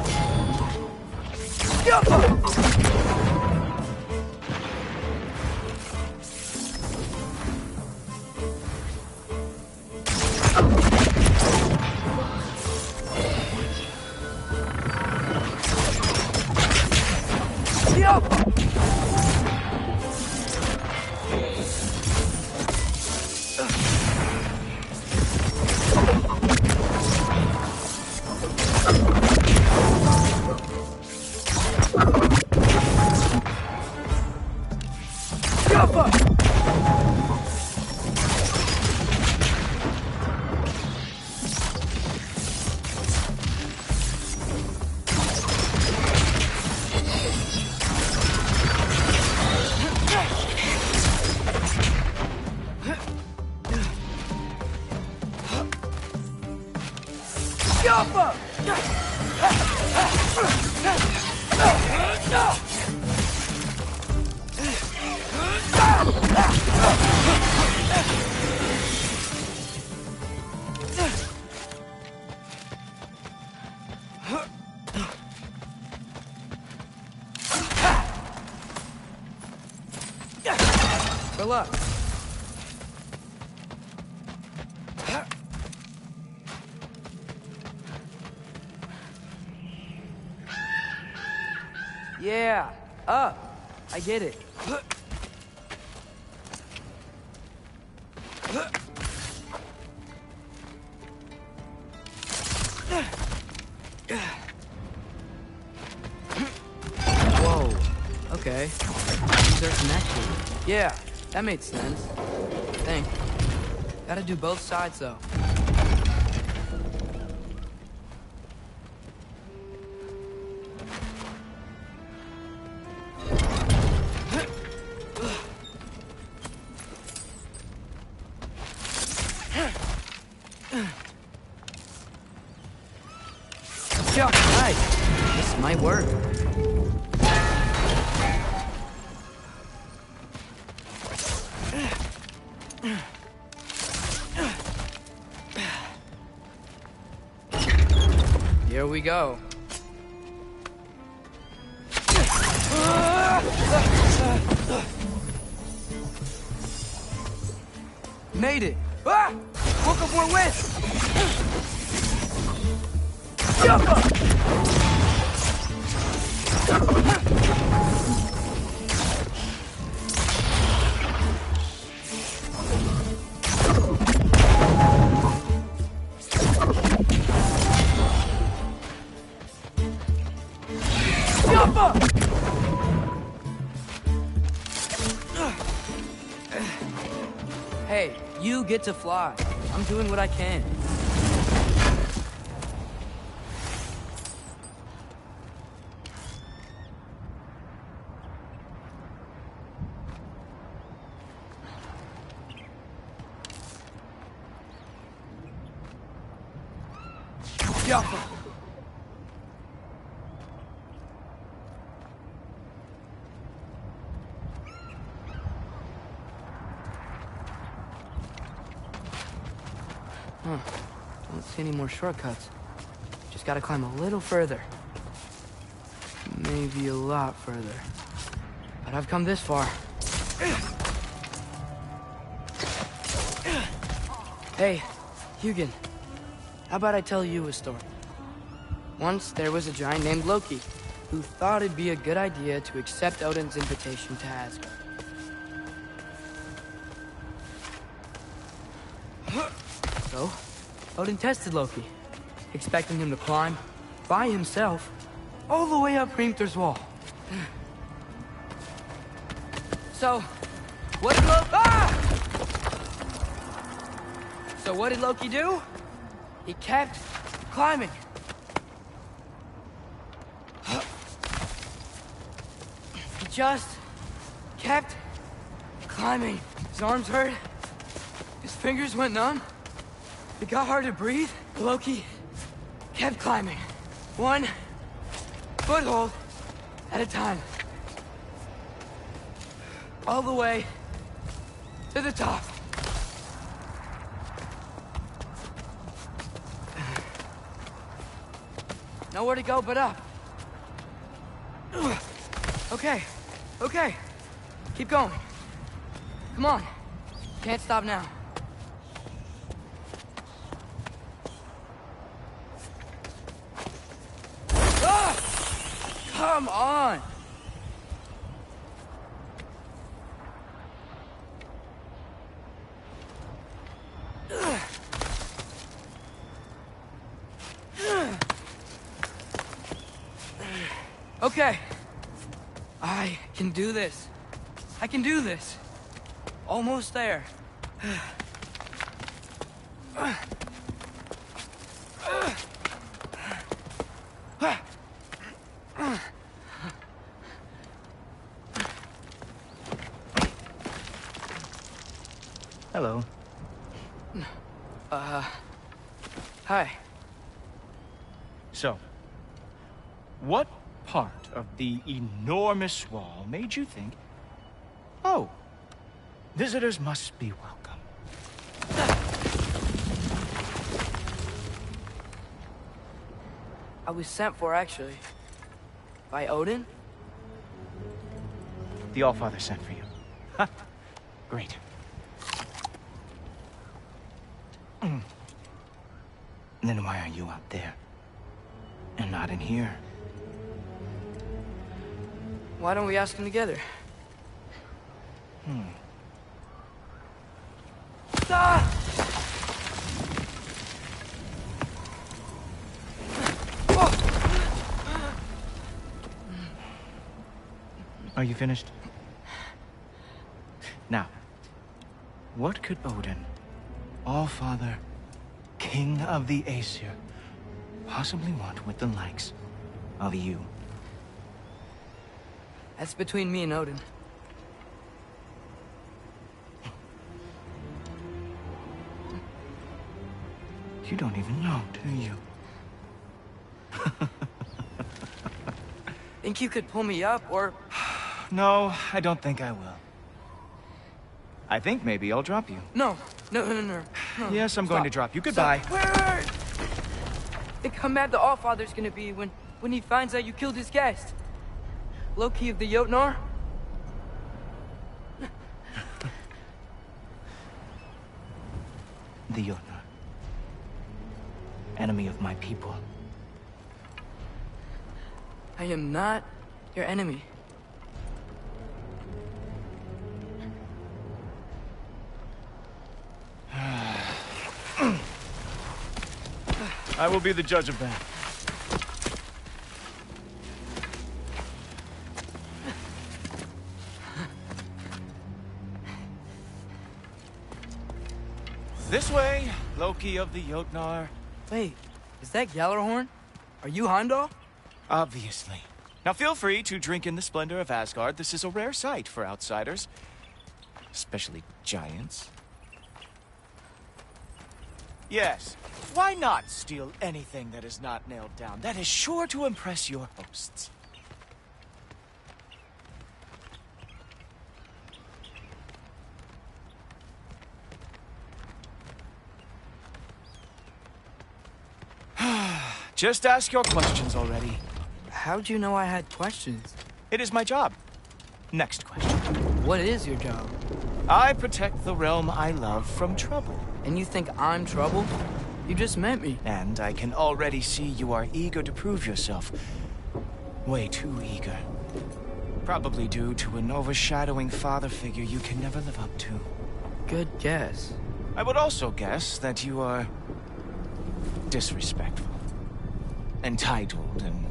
Good luck. Yeah, up. I get it. Whoa, okay. These are connected. Yeah, that made sense. I think. Gotta do both sides, though. Yeah, nice. This might work. Here we go. Made it! Ah! Woke up more wind! Jump up! Jump up! Hey, you get to fly. I'm doing what I can. Jump up! Huh. Don't see any more shortcuts. Just gotta climb a little further. Maybe a lot further. But I've come this far. Hey, Hugin. How about I tell you a story? Once there was a giant named Loki, who thought it'd be a good idea to accept Odin's invitation to Asgard. So, Odin tested Loki, expecting him to climb, by himself, all the way up Hrimthur's wall. So, what did Loki do? He kept climbing. He just kept climbing. His arms hurt. His fingers went numb. It got hard to breathe. Loki kept climbing. One foothold at a time. All the way to the top. Nowhere to go but up. Okay. Okay. Keep going. Come on. Can't stop now. Ah! Come on! Okay. I can do this. I can do this. Almost there. Hello. Hi. So, what part of the enormous wall made you think, oh, visitors must be welcome? I was sent for, actually. By Odin? The Allfather sent for you. Ha! Great. Then why are you out there? And not in here? Why don't we ask him together? Ah! Are you finished? Now, what could Odin, Allfather, King of the Aesir, possibly want with the likes of you? That's between me and Odin. You don't even know, do you? Think you could pull me up, or... No, I don't think I will. I think maybe I'll drop you. No. No. Yes, I'm going to drop you. Goodbye. Wait. Think how mad the Allfather's gonna be when he finds out you killed his guest. Loki of the Jotnar? The Jotnar. Enemy of my people. I am not your enemy. I will be the judge of that. This way, Loki of the Jotnar. Wait, is that Gjallarhorn? Are you Heimdall? Obviously. Now feel free to drink in the splendor of Asgard. This is a rare sight for outsiders. Especially giants. Yes, why not steal anything that is not nailed down? That is sure to impress your hosts. Just ask your questions already. How'd you know I had questions? It is my job. Next question. What is your job? I protect the realm I love from trouble. And you think I'm trouble? You just met me. And I can already see you are eager to prove yourself. Way too eager. Probably due to an overshadowing father figure you can never live up to. Good guess. I would also guess that you are disrespectful, entitled, and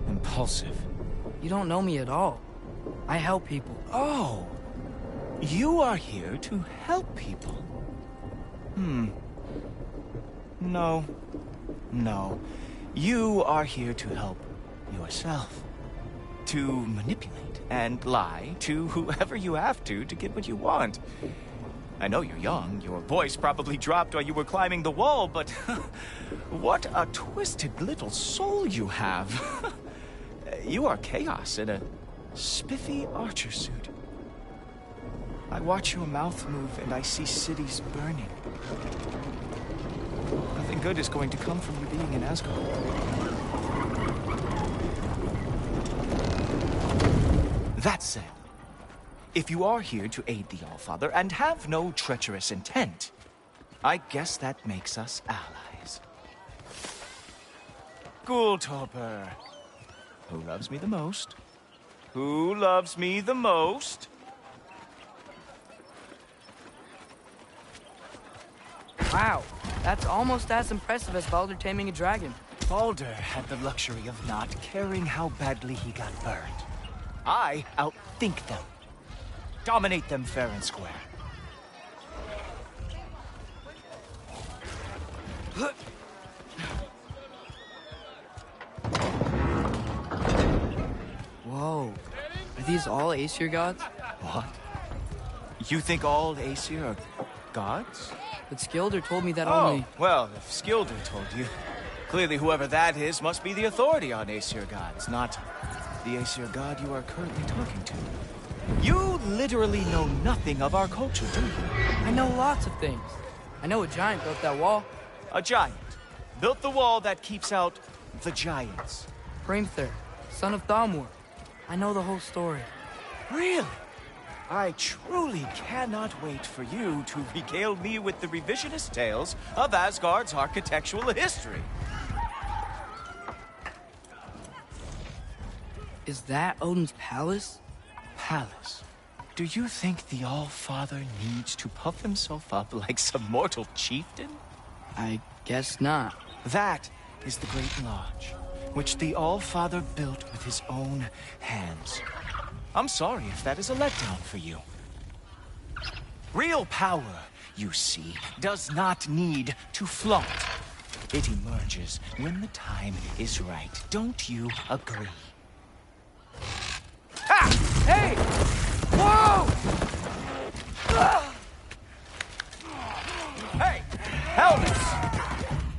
impulsive. You don't know me at all. I help people. Oh, you are here to help people. No. You are here to help yourself. To manipulate and lie to whoever you have to get what you want. I know you're young. Your voice probably dropped while you were climbing the wall, but what a twisted little soul you have. You are chaos in a spiffy archer suit. I watch your mouth move and I see cities burning. Nothing good is going to come from you being in Asgard. That said, if you are here to aid the Allfather and have no treacherous intent, I guess that makes us allies. Ghoultoper. Who loves me the most? Who loves me the most? Wow, that's almost as impressive as Baldur taming a dragon. Baldur had the luxury of not caring how badly he got burned. I outthink them. Dominate them fair and square. Whoa, are these all Aesir gods? What? You think all Aesir are gods? But Skilder told me that only... well, if Skilder told you, clearly whoever that is must be the authority on Aesir gods, not the Aesir god you are currently talking to. You literally know nothing of our culture, do you? I know lots of things. I know a giant built that wall. A giant built the wall that keeps out the giants. Hrimthur, son of Thalmor. I know the whole story. Really? I truly cannot wait for you to regale me with the revisionist tales of Asgard's architectural history. Is that Odin's palace? Palace? Do you think the All-Father needs to puff himself up like some mortal chieftain? I guess not. That is the Great Lodge, which the All-Father built with his own hands. I'm sorry if that is a letdown for you. Real power, you see, does not need to flaunt. It emerges when the time is right. Don't you agree? Ha! Hey! Whoa! Hey, Helmets!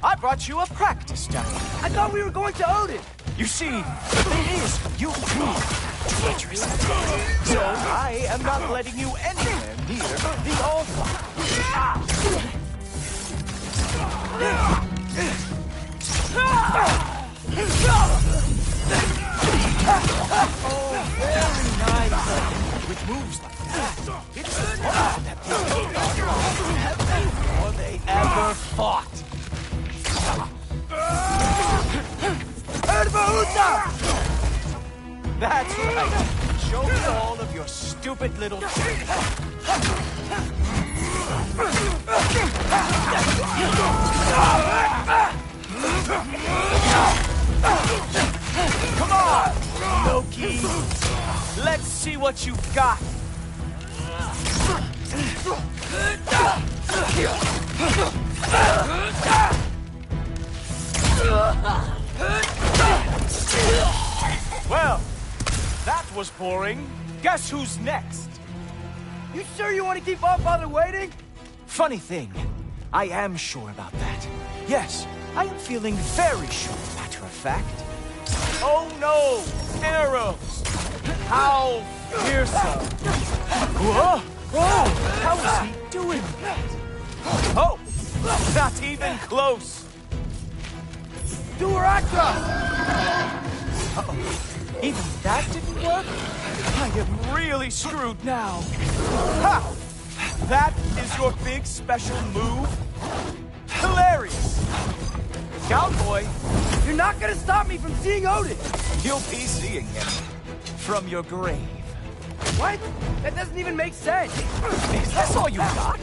I brought you a practice dummy. I thought we were going to Odin! You see, the thing is, you treacherous. So I am not letting you anywhere near the All-Father. Oh, very nice. With moves like that, it's the part that they have before they ever fought. That's right. Show me all of your stupid little tricks. Come on, Loki. Let's see what you've got. Well, that was boring. Guess who's next? You sure you want to keep All-Father waiting? Funny thing, I am sure about that. Yes, I am feeling very sure, matter of fact. Oh no! Arrows! How fearsome! Whoa! Whoa! How is he doing that? Oh! Not even close! Durakta! Uh-oh. Even that didn't work? I am really screwed now. Ha! That is your big special move? Hilarious! Cowboy! You're not gonna stop me from seeing Odin! You'll be seeing him from your grave. What? That doesn't even make sense! Is this all you got?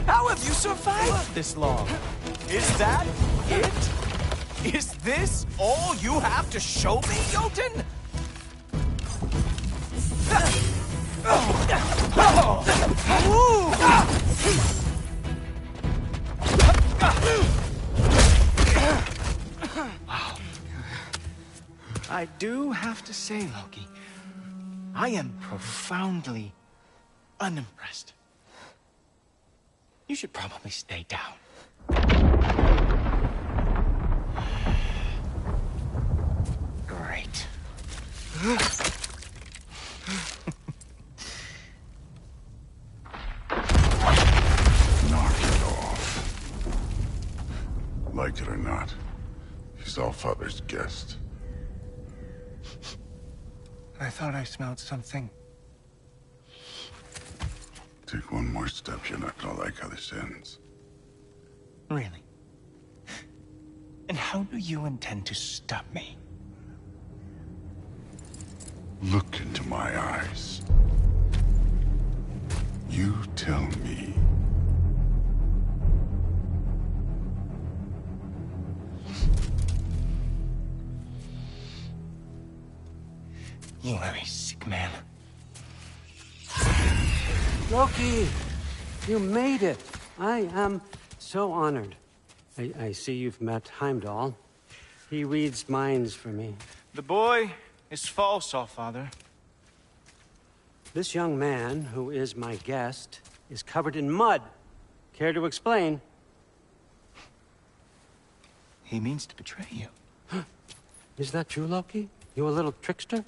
How have you survived this long? Is that it? Is this all you have to show me, Jotun? Wow. I do have to say, Loki, I am profoundly unimpressed. You should probably stay down. Great. Knock it off. Like it or not, he's Allfather's guest. I thought I smelled something. Take one more step, you're not gonna like how this ends. Really? And how do you intend to stop me? Look into my eyes. You tell me. You are a sick man. Loki! You made it! I am so honored. I see you've met Heimdall. He reads minds for me. The boy is false, Allfather. This young man, who is my guest, is covered in mud. Care to explain? He means to betray you. Is that true, Loki? You a little trickster?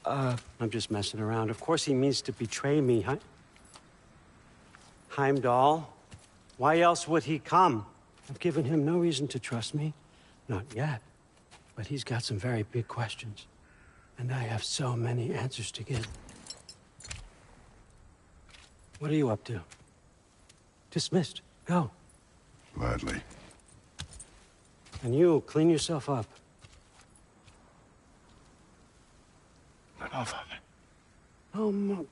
I'm just messing around. Of course he means to betray me, Heimdall. Why else would he come? I've given him no reason to trust me. Not yet. But he's got some very big questions. And I have so many answers to give. What are you up to? Dismissed. Go. Gladly. And you, clean yourself up. But Allfather. Oh, my...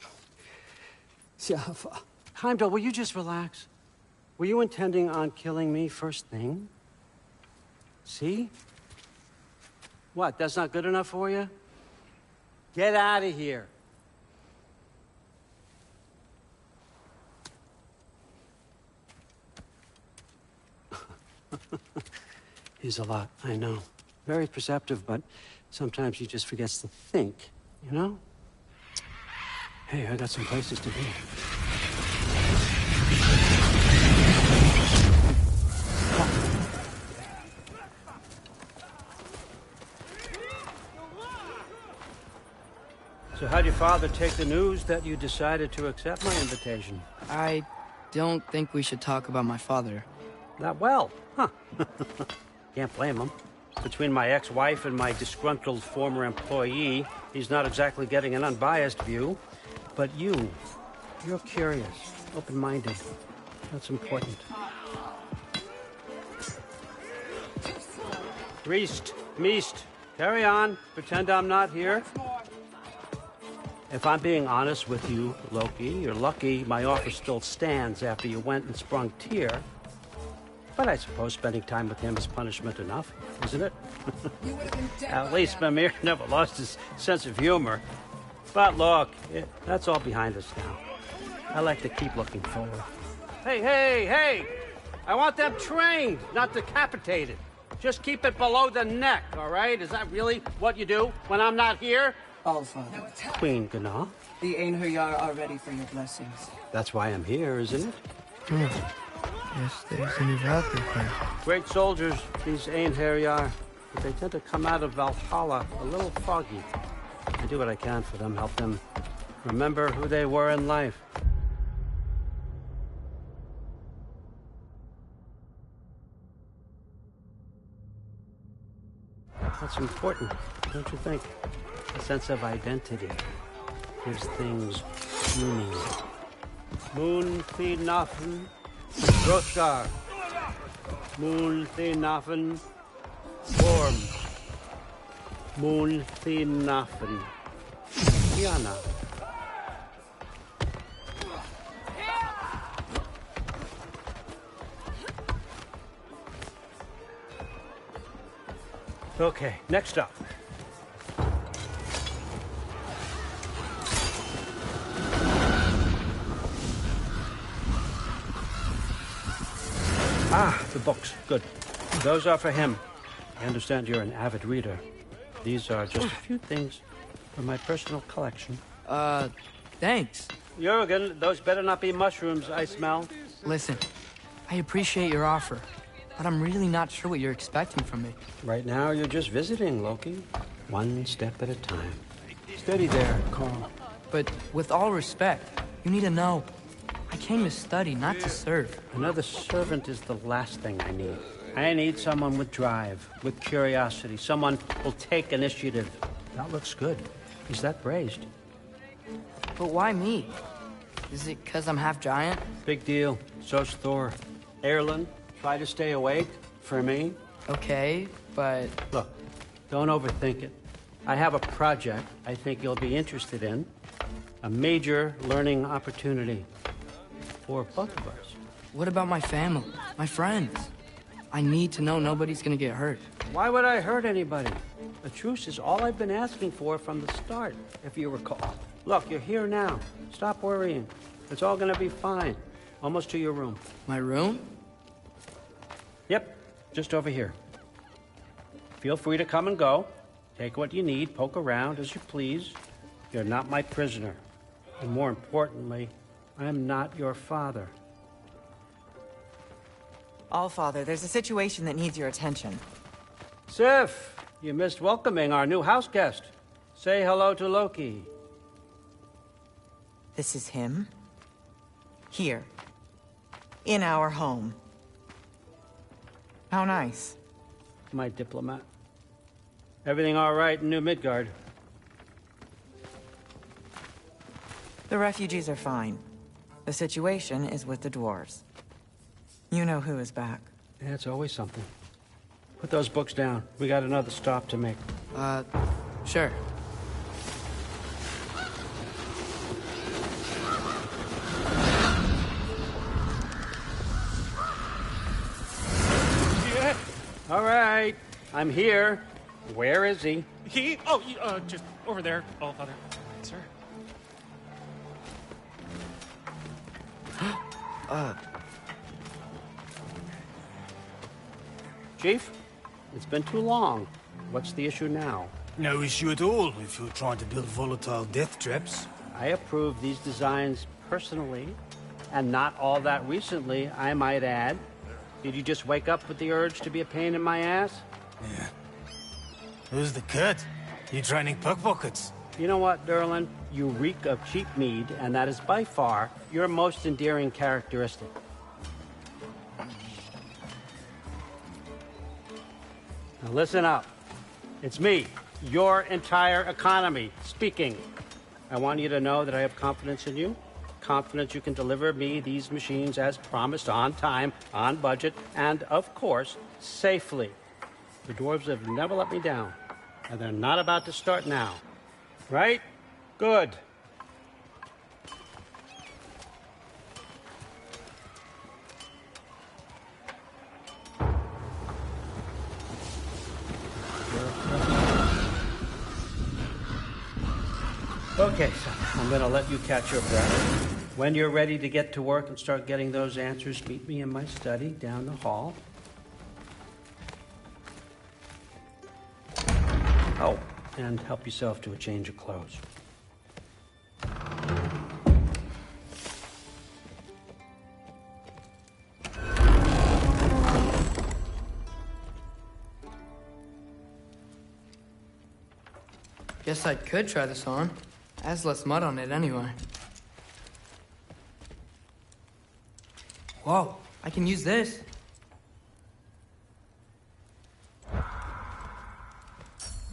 Heimdall, will you just relax? Were you intending on killing me first thing? See? What, that's not good enough for you? Get out of here. He's a lot, I know. Very perceptive, but sometimes he just forgets to think, you know? Hey, I got some places to be. So how'd your father take the news that you decided to accept my invitation? I don't think we should talk about my father. Not well, huh? Can't blame him. Between my ex-wife and my disgruntled former employee, he's not exactly getting an unbiased view. But you're curious, open-minded. That's important. Priest, Meest, carry on. Pretend I'm not here. If I'm being honest with you, Loki, you're lucky my offer still stands after you went and sprung Tyr. But I suppose spending time with him is punishment enough, isn't it? At least Mimir never lost his sense of humor. But look, that's all behind us now. I like to keep looking forward. Hey! I want them trained, not decapitated. Just keep it below the neck, all right? Is that really what you do when I'm not here? Allfather, Queen Gná. the Einherjar are ready for your blessings. That's why I'm here, isn't it? Yes, there's a new Valkyrie here. Great soldiers, these Einherjar. But they tend to come out of Valhalla a little foggy. I do what I can for them, help them remember who they were in life. That's important, don't you think? A sense of identity gives things meaning. Moon Thinafen, Hrothgar. Moon Thinafen, Gorm. Moon Thinafen, Kiana. Okay, next up. Ah, the books. Good. Those are for him. I understand you're an avid reader. These are just a few things from my personal collection. Thanks. Jurgen, those better not be mushrooms I smell. Listen, I appreciate your offer, but I'm really not sure what you're expecting from me. Right now, you're just visiting, Loki. One step at a time. Steady there, Carl. But with all respect, you need to know, I came to study, not to serve. Another servant is the last thing I need. I need someone with drive, with curiosity, someone who'll take initiative. That looks good. He's that braised. But why me? Is it because I'm half giant? Big deal. So's Thor. Erlen, try to stay awake for me. Okay, but... Look, don't overthink it. I have a project I think you'll be interested in. A major learning opportunity for both of us. What about my family? My friends? I need to know nobody's gonna get hurt. Why would I hurt anybody? A truce is all I've been asking for from the start, if you recall. Look, you're here now. Stop worrying. It's all gonna be fine. Almost to your room. My room? Yep, just over here. Feel free to come and go. Take what you need, poke around as you please. You're not my prisoner. And more importantly, I'm not your father. Allfather, there's a situation that needs your attention. Sif, you missed welcoming our new house guest. Say hello to Loki. This is him? Here. In our home. How nice. My diplomat. Everything all right in New Midgard? The refugees are fine. The situation is with the dwarves. You know who is back. Yeah, it's always something. Put those books down. We got another stop to make. Sure. Yeah. All right. I'm here. Where is he? He? Oh, just over there, Allfather. Sir. Chief, it's been too long. What's the issue now? No issue at all if you're trying to build volatile death traps. I approve these designs personally, and not all that recently, I might add. Did you just wake up with the urge to be a pain in my ass? Yeah. Who's the cut? You training pickpockets? You know what, Derlin? You reek of cheap mead, and that is by far your most endearing characteristic. Now listen up. It's me, your entire economy, speaking. I want you to know that I have confidence in you. Confidence you can deliver me these machines as promised, on time, on budget, and, of course, safely. The dwarves have never let me down, and they're not about to start now. Right? Good. Okay, son, I'm gonna let you catch your breath. When you're ready to get to work and start getting those answers, meet me in my study down the hall. Oh, and help yourself to a change of clothes. Guess I could try this on. Has less mud on it anyway. Whoa, I can use this.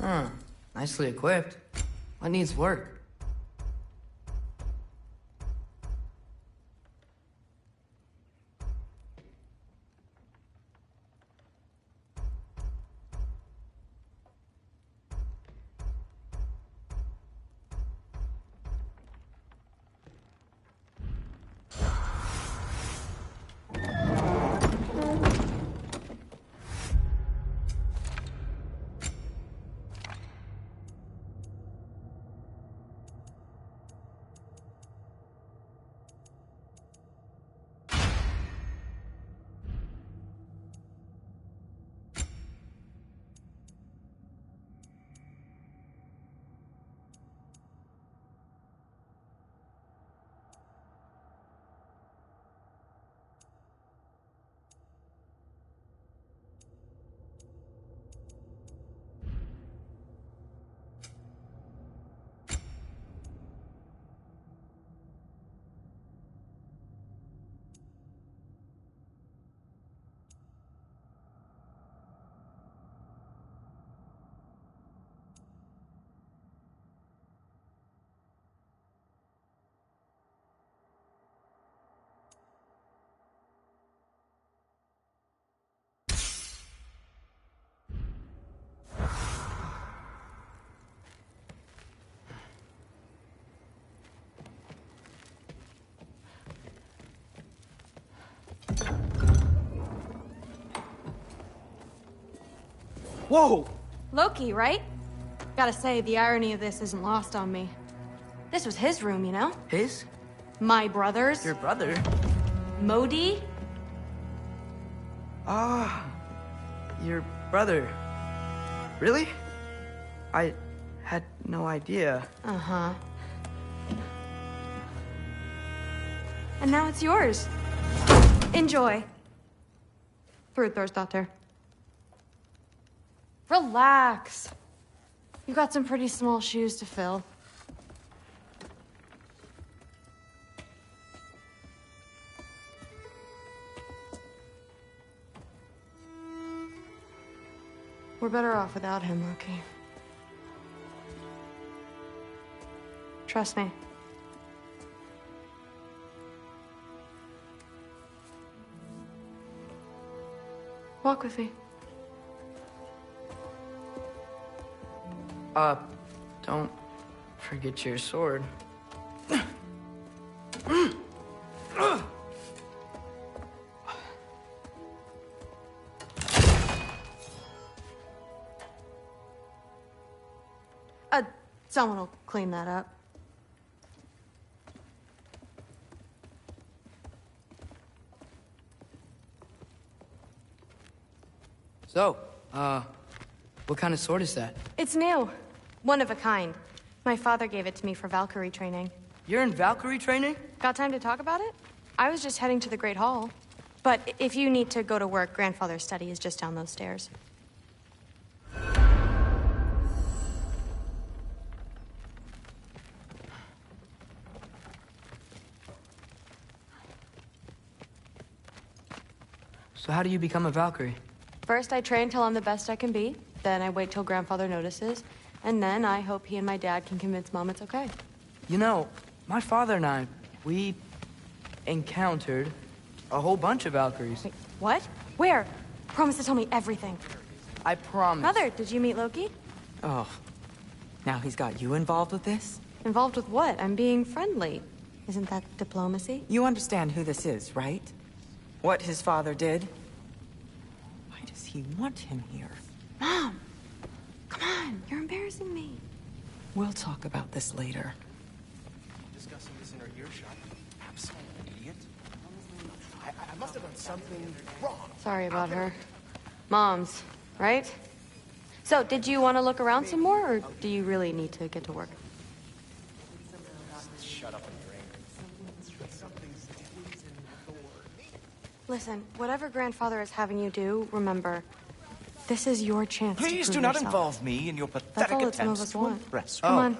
Huh, nicely equipped. What needs work? Whoa! Loki, right? Gotta say, the irony of this isn't lost on me. This was his room, you know? His? My brother's. Your brother? Modi? Ah, your brother. Really? I had no idea. Uh-huh. And now it's yours. Enjoy. Frukostdotter. Relax. You've got some pretty small shoes to fill. We're better off without him, Loki. Trust me. Walk with me. Don't forget your sword. Someone will clean that up. So, what kind of sword is that? It's new. One of a kind. My father gave it to me for Valkyrie training. You're in Valkyrie training? Got time to talk about it? I was just heading to the Great Hall. But if you need to go to work, Grandfather's study is just down those stairs. So how do you become a Valkyrie? First, I train till I'm the best I can be. Then I wait till Grandfather notices. And then I hope he and my dad can convince Mom it's okay. You know, my father and I, we encountered a whole bunch of Valkyries. Wait, what? Where? Promise to tell me everything. I promise. Mother, did you meet Loki? Oh. Now he's got you involved with this? Involved with what? I'm being friendly. Isn't that diplomacy? You understand who this is, right? What his father did? Why does he want him here? Mom! Come on, you're embarrassing me. We'll talk about this later. Discussing this in our earshot. Absolute idiot. I must have done something wrong. Sorry about her. Mom's, right? So, did you want to look around some more, or do you really need to get to work? Shut up and drink. Listen, whatever Grandfather is having you do, remember, this is your chance to Please prove do not yourself. involve me in your That's pathetic all that some of attempts us to want. impress. Come on.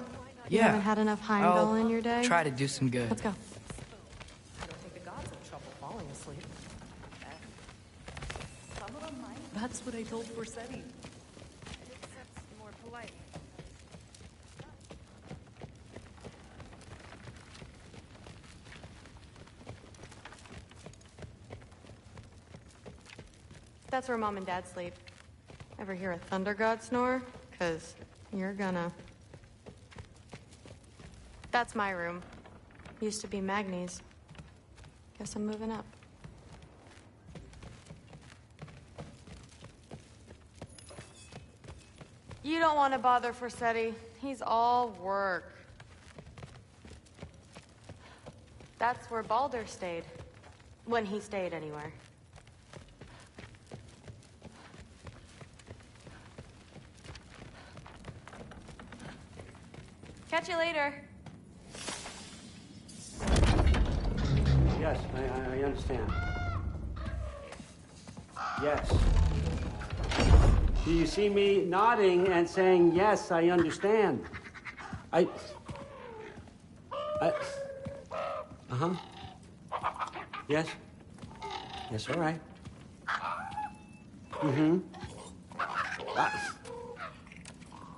You yeah. haven't had enough Heimdall in your day? Try to do some good. Let's go. I don't think the gods have trouble falling asleep. Some of them might. That's what I told Forseti. More polite. That's where Mom and Dad sleep. Ever hear a thunder god snore? 'Cause you're gonna. That's my room. Used to be Magni's. Guess I'm moving up. You don't want to bother Forseti. He's all work. That's where Baldur stayed. When he stayed, anywhere. Catch you later. Yes, I understand. Yes. Do you see me nodding and saying, yes, I understand? Uh-huh. Yes. Yes, all right. Mm-hmm.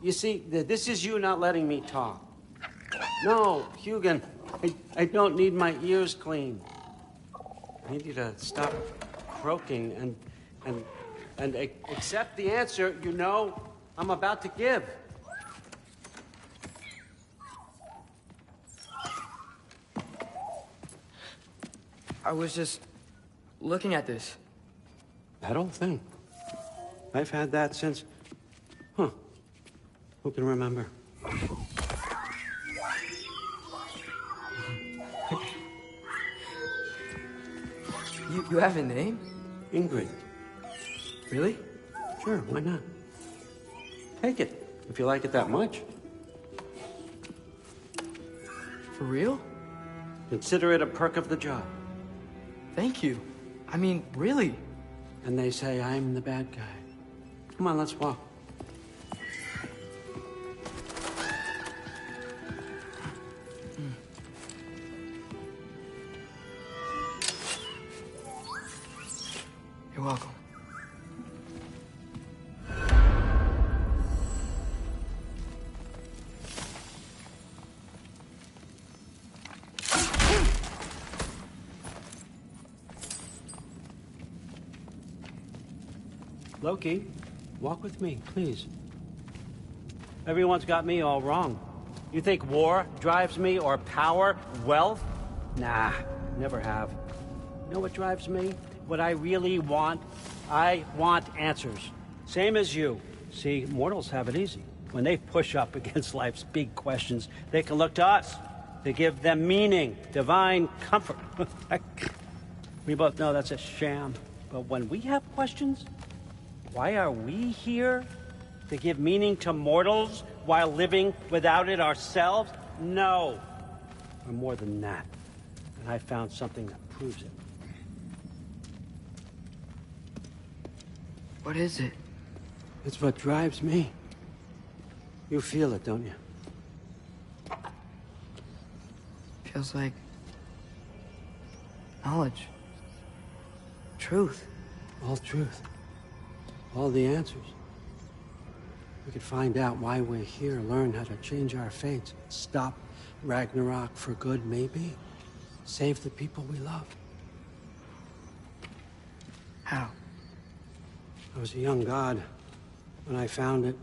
You see, this is you not letting me talk. No, Hugin, I don't need my ears cleaned. I need you to stop croaking and accept the answer you know I'm about to give. I was just looking at this. That old thing. I've had that since Huh. Who can remember? You have a name? Ingrid. Really? Sure, why not? Take it, if you like it that much. For real? Consider it a perk of the job. Thank you. I mean, really. And they say I'm the bad guy. Come on, let's walk. You're welcome. Loki, walk with me, please. Everyone's got me all wrong. You think war drives me, or power, wealth? Nah, never have. You know what drives me? What I really want? I want answers. Same as you. See, mortals have it easy. When they push up against life's big questions, they can look to us. They give them meaning, divine comfort. We both know that's a sham. But when we have questions, why are we here? To give meaning to mortals while living without it ourselves? No. We're more than that. And I found something that proves it. What is it? It's what drives me. You feel it, don't you? Feels like knowledge. Truth. All truth. All the answers. We could find out why we're here, learn how to change our fates, stop ragnarok for good, maybe. Save the people we love. How? I was a young god when I found it.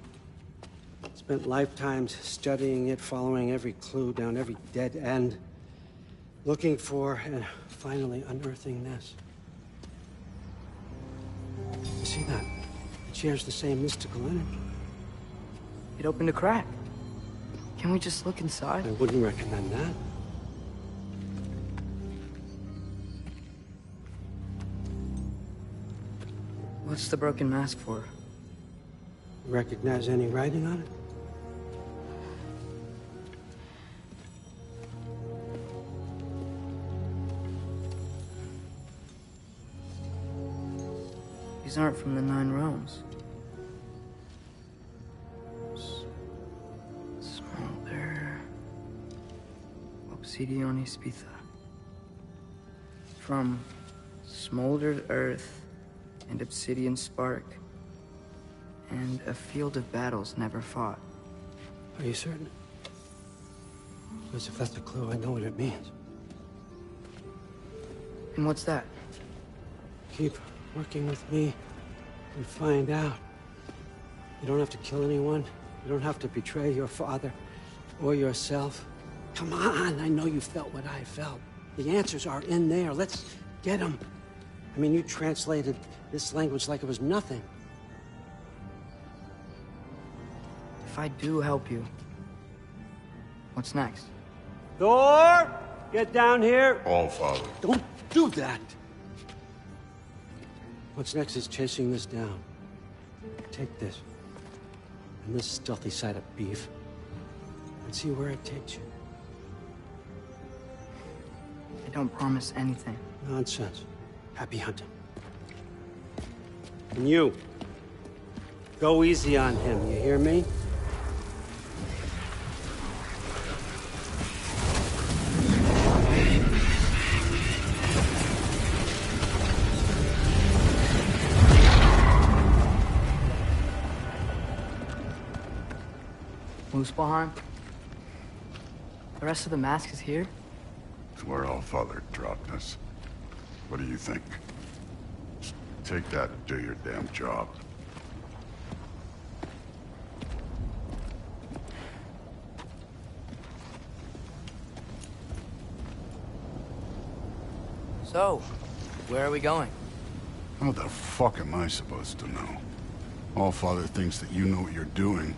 Spent lifetimes studying it, following every clue down every dead end, looking for and finally unearthing this. You see that? It shares the same mystical energy. It opened a crack. Can we just look inside? I wouldn't recommend that. What's the broken mask for? Recognize any writing on it? These aren't from the Nine Realms. Smolder. Obsidion Ispitha. From smoldered earth and obsidian spark, and a field of battles never fought. Are you certain? Because if that's a clue, I know what it means. And what's that? Keep working with me and find out. You don't have to kill anyone. You don't have to betray your father or yourself. Come on, I know you felt what I felt. The answers are in there. Let's get them. I mean, you translated this language like it was nothing. If I do help you, what's next? Thor, get down here. All Father. Don't do that. What's next is chasing this down. Take this and this stealthy side of beef and see where it takes you. I don't promise anything. Nonsense. Happy hunting. And you, go easy on him, you hear me? Muspelheim? The rest of the mask is here? It's where All Father dropped us. What do you think? Just take that and do your damn job. So, where are we going? How the fuck am I supposed to know? Allfather thinks that you know what you're doing,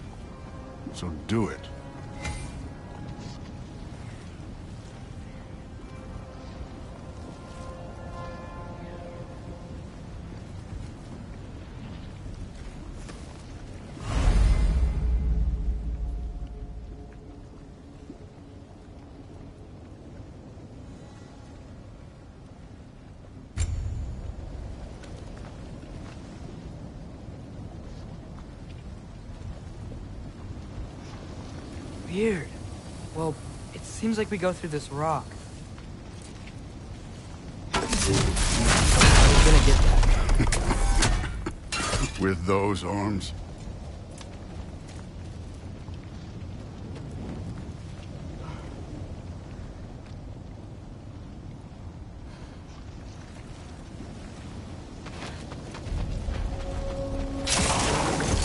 so do it. Weird. Well, it seems like we go through this rock. I'm gonna get that. With those arms?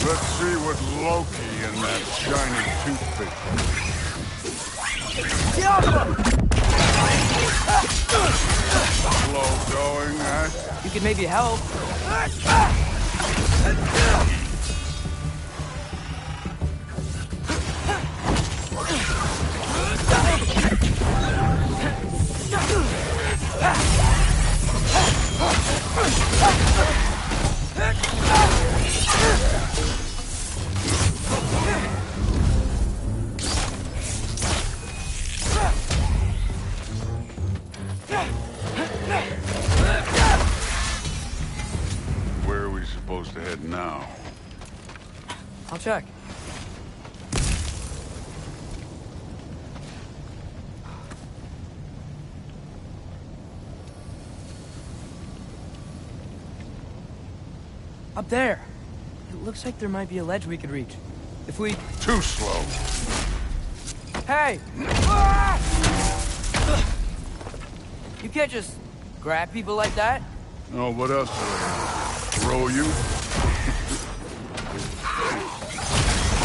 Let's see what Loki and that shiny toothpick. Slow going, eh? You could maybe help. Where are we supposed to head now? I'll check. Up there. It looks like there might be a ledge we could reach. If we... Too slow. Hey! You can't just grab people like that. Oh, what else? Throw you?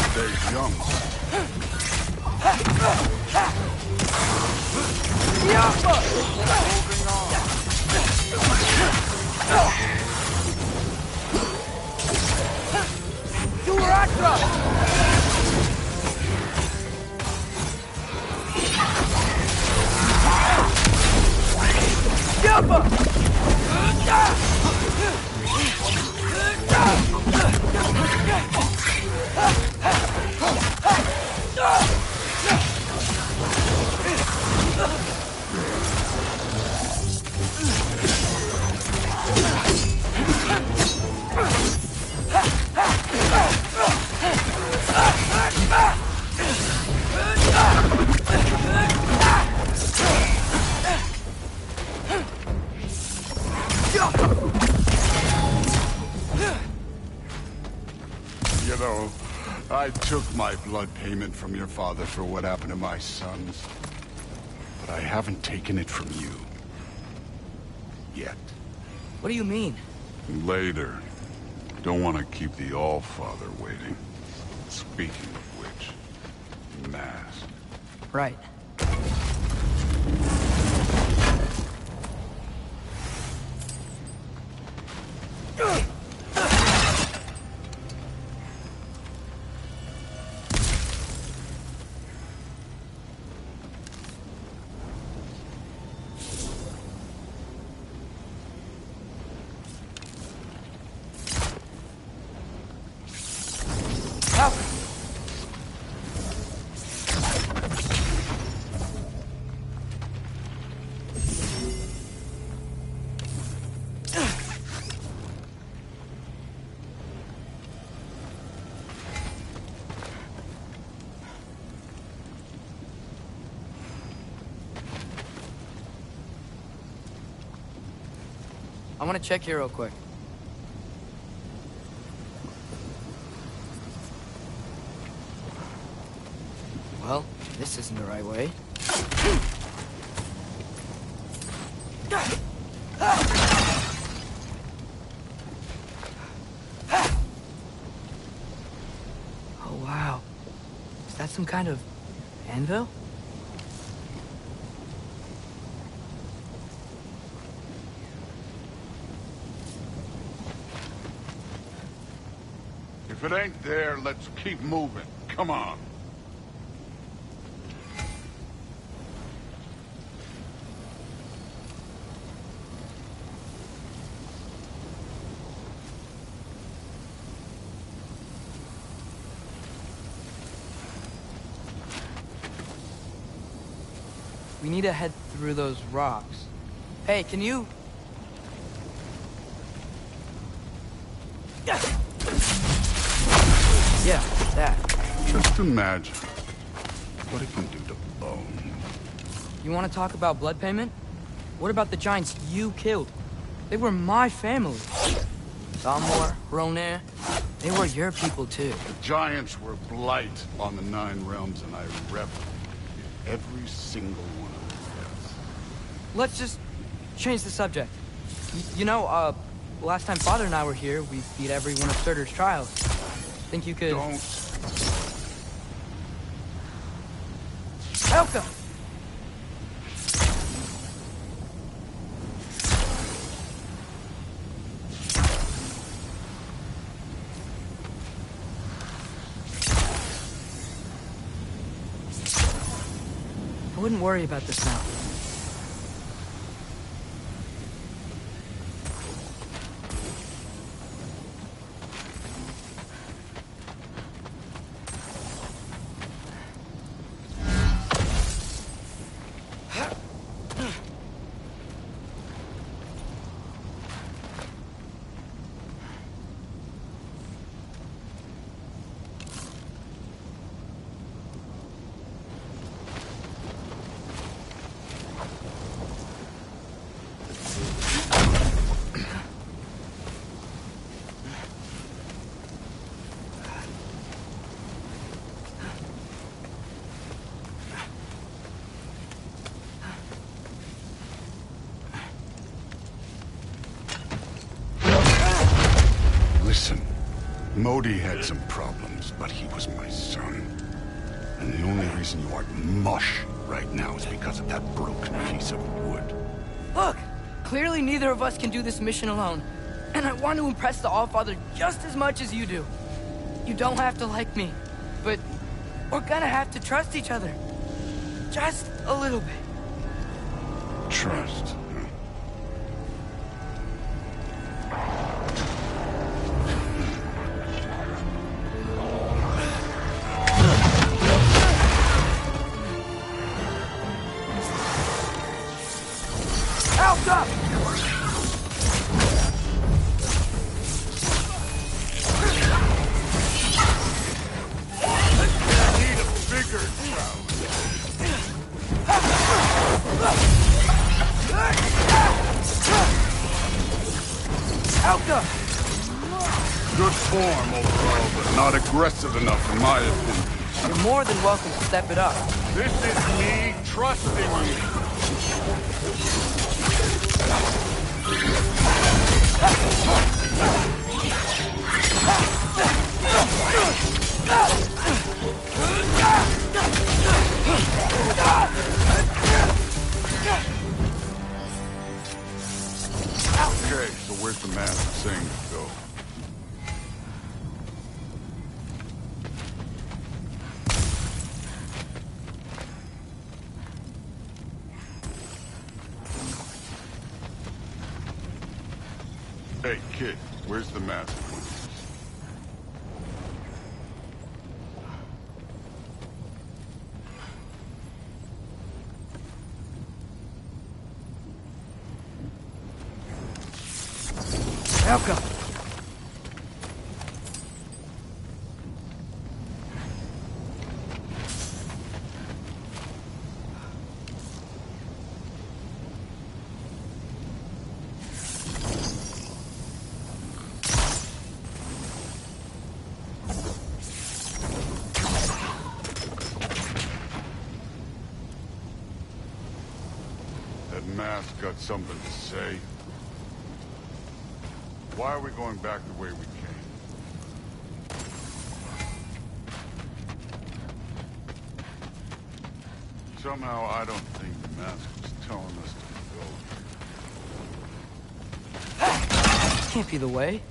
Stay young. You know, I took my blood payment from your father for what happened to my sons. But I haven't taken it from you. Yet. What do you mean? Later. Don't want to keep the Allfather waiting. Speaking of which, mask. Right. I want to check here real quick. Well, this isn't the right way. Oh, wow. Is that some kind of anvil? If it ain't there, let's keep moving. Come on. We need to head through those rocks. Hey, can you... Yeah, that. Just imagine what it can do to bone. You want to talk about blood payment? What about the giants you killed? They were my family. Thalmor, Ronair, they were your people too. The giants were blight on the 9 realms, and I reveled in every single one of their deaths. Let's just change the subject. You know, last time Father and I were here, we beat every one of Surtur's trials. Think you could... Don't. Elka! I wouldn't worry about this now. Listen, Modi had some problems, but he was my son. And the only reason you aren't mush right now is because of that broken piece of wood. Look! Clearly neither of us can do this mission alone. And I want to impress the Allfather just as much as you do. You don't have to like me, but we're gonna have to trust each other. Just a little bit. Trust. Alka! Need a bigger trout. Alka! Good form overall, but not aggressive enough in my opinion. You're more than welcome to step it up. This is me trusting you. Okay, so where's the mask saying to go? Hey, kid, where's the mask? Alka! That mask got something to say. Why are we going back the way we came? Somehow I don't think the mask was telling us to go. Can't be the way.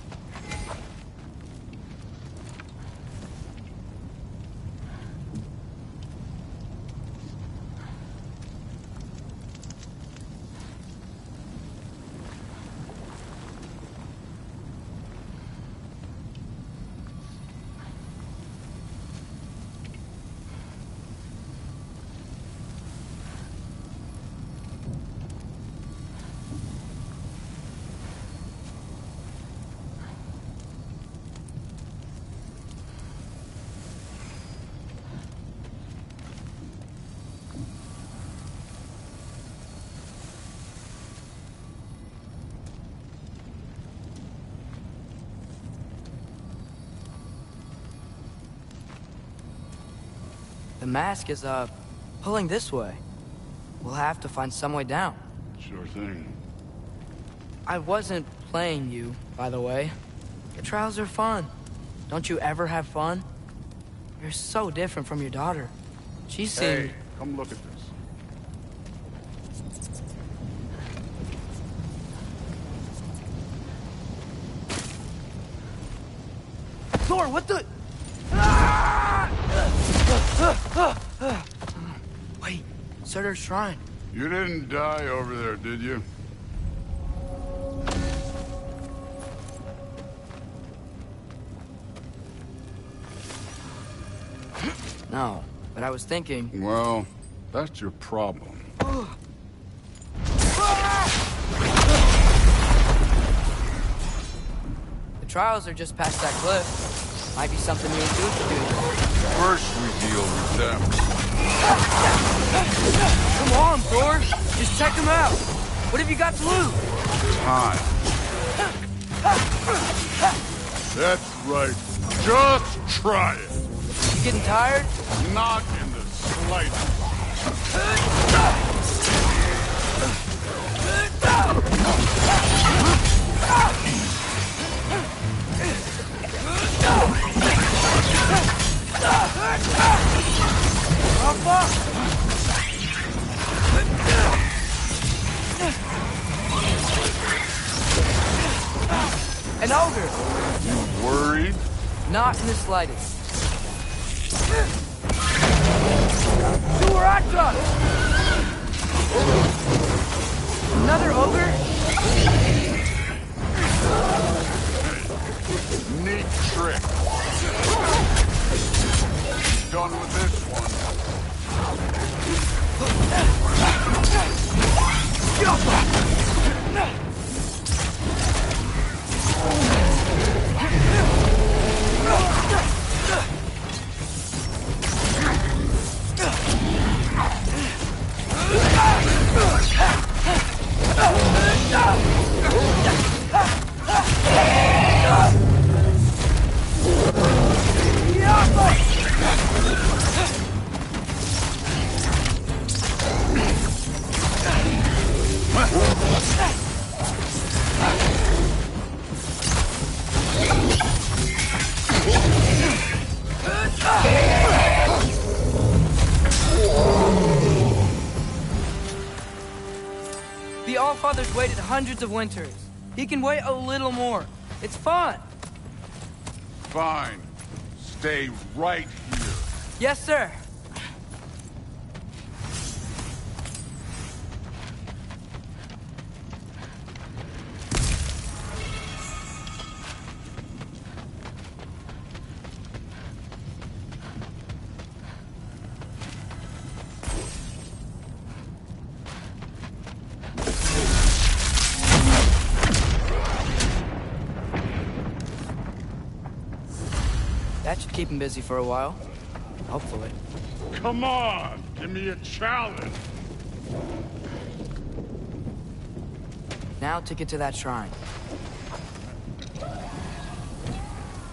The mask is, pulling this way. We'll have to find some way down. Sure thing. I wasn't playing you, by the way. The trials are fun. Don't you ever have fun? You're so different from your daughter. She seemed... Hey, come look at this. Thor, what the... Wait, Surtur's shrine. You didn't die over there, did you? No, but I was thinking... Well, that's your problem. The trials are just past that cliff. Might be something you and Duke could do. First we deal with them. Come on, Thor! Just check them out! What have you got to lose? Time. That's right. Just try it. You getting tired? Not in the slightest. An ogre! You worried? Not in the slightest. Durata! Another ogre? Neat trick. Done with this one. The Allfather's waited hundreds of winters. He can wait a little more. It's fun. Fine. Stay right here. Yes, sir. That should keep him busy for a while. Hopefully. Come on! Give me a challenge! Now to get to that shrine.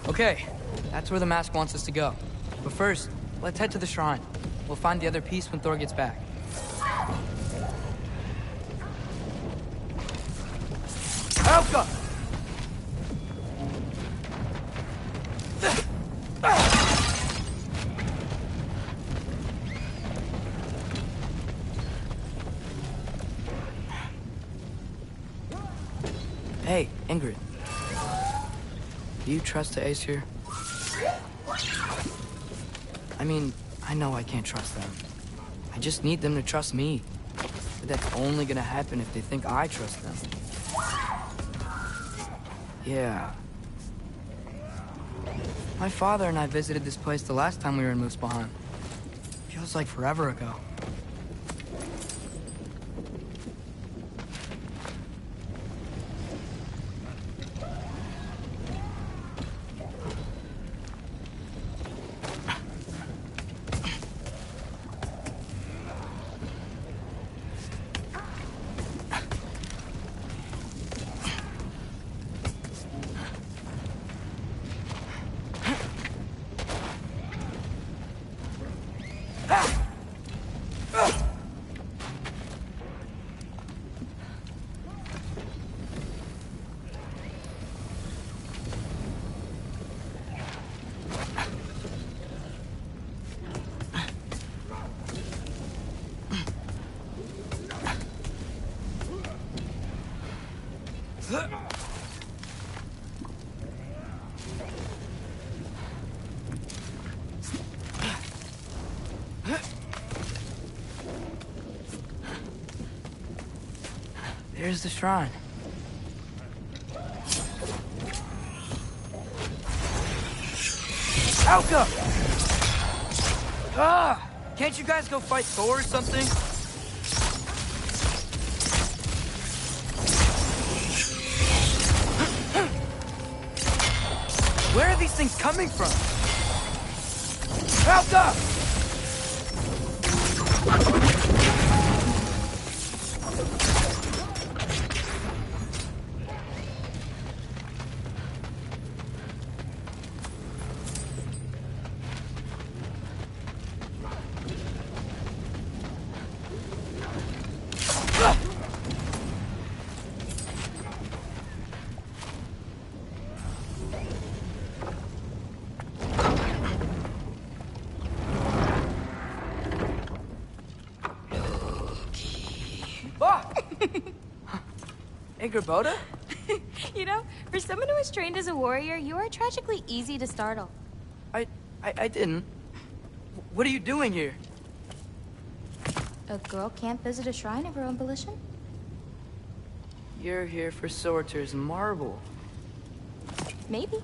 Okay, that's where the mask wants us to go. But first, let's head to the shrine. We'll find the other piece when Thor gets back. Helga! Hey, Ingrid. Do you trust the Aesir? I mean, I know I can't trust them. I just need them to trust me. But that's only gonna happen if they think I trust them. Yeah. My father and I visited this place the last time we were in Muspelheim. Feels like forever ago. Where's the shrine? Alka! Ah! Can't you guys go fight Thor or something? Where are these things coming from? Alka! Boda? You know, for someone who was trained as a warrior, you are tragically easy to startle. I didn't. What are you doing here? A girl can't visit a shrine of her own volition? You're here for Sorter's marble. Maybe.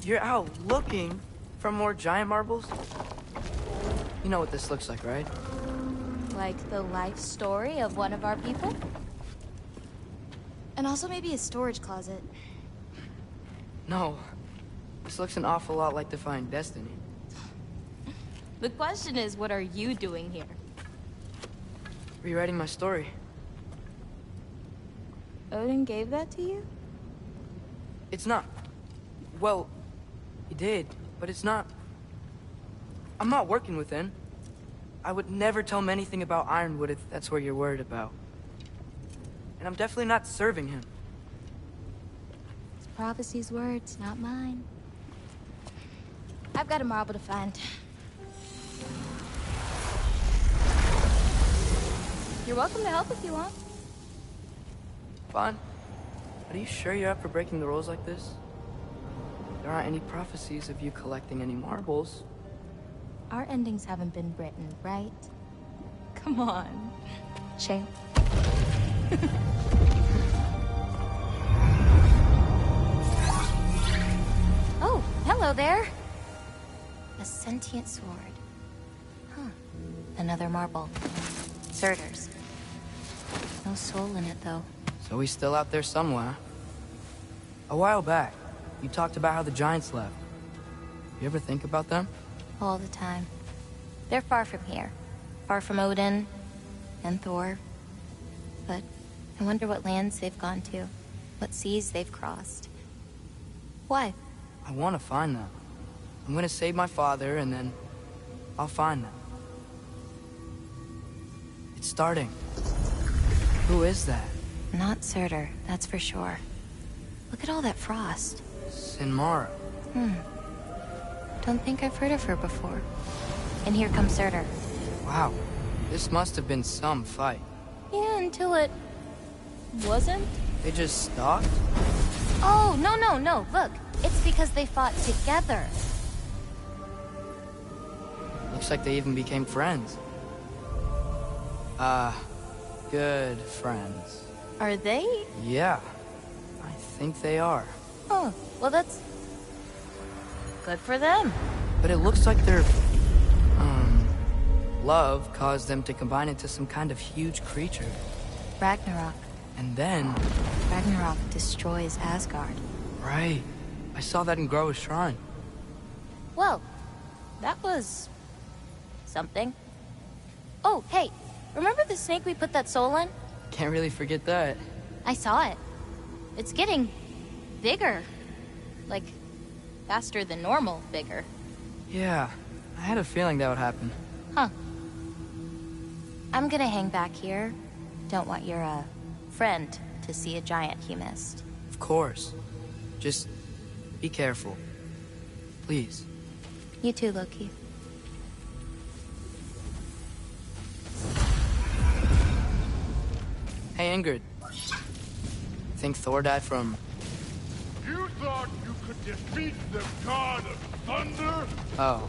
You're out looking for more giant marbles? You know what this looks like, right? Like the life story of one of our people? And also maybe a storage closet. No. This looks an awful lot like Defying Destiny. The question is, what are you doing here? Rewriting my story. Odin gave that to you? It's not. Well, he did, but it's not. I'm not working with him. I would never tell him anything about Ironwood if that's what you're worried about. And I'm definitely not serving him. It's prophecy's words, not mine. I've got a marble to find. You're welcome to help if you want. Fine. But are you sure you're up for breaking the rules like this? There aren't any prophecies of you collecting any marbles. Our endings haven't been written, right? Come on. Shame. Oh, hello there. A sentient sword. Huh. Another marble. Surtur's. No soul in it, though. So he's still out there somewhere. A while back, you talked about how the giants left. You ever think about them? All the time. They're far from here. Far from Odin and Thor. But I wonder what lands they've gone to. What seas they've crossed. Why? I want to find them. I'm gonna save my father, and then I'll find them. It's starting. Who is that? Not Surtur, that's for sure. Look at all that frost. Sinmara. Don't think I've heard of her before. And here comes Surtur. Wow. This must have been some fight. Yeah, until it... wasn't? They just stopped? Oh, no. Look, it's because they fought together. Looks like they even became friends. Good friends. Are they? Yeah. I think they are. Oh, well that's... good for them. But it looks like their... love caused them to combine into some kind of huge creature. Ragnarok. And then... Ragnarok destroys Asgard. Right. I saw that in Groa's shrine. Well, that was... something. Oh, hey, remember the snake we put that soul in? Can't really forget that. I saw it. It's getting... bigger. Like, faster than normal bigger. Yeah, I had a feeling that would happen. Huh. I'm gonna hang back here. Don't want your, friend to see a giant he missed. Of course. Just be careful. Please. You too, Loki. Hey, Ingrid. Think Thor died from... You thought you could defeat the god of thunder? Oh.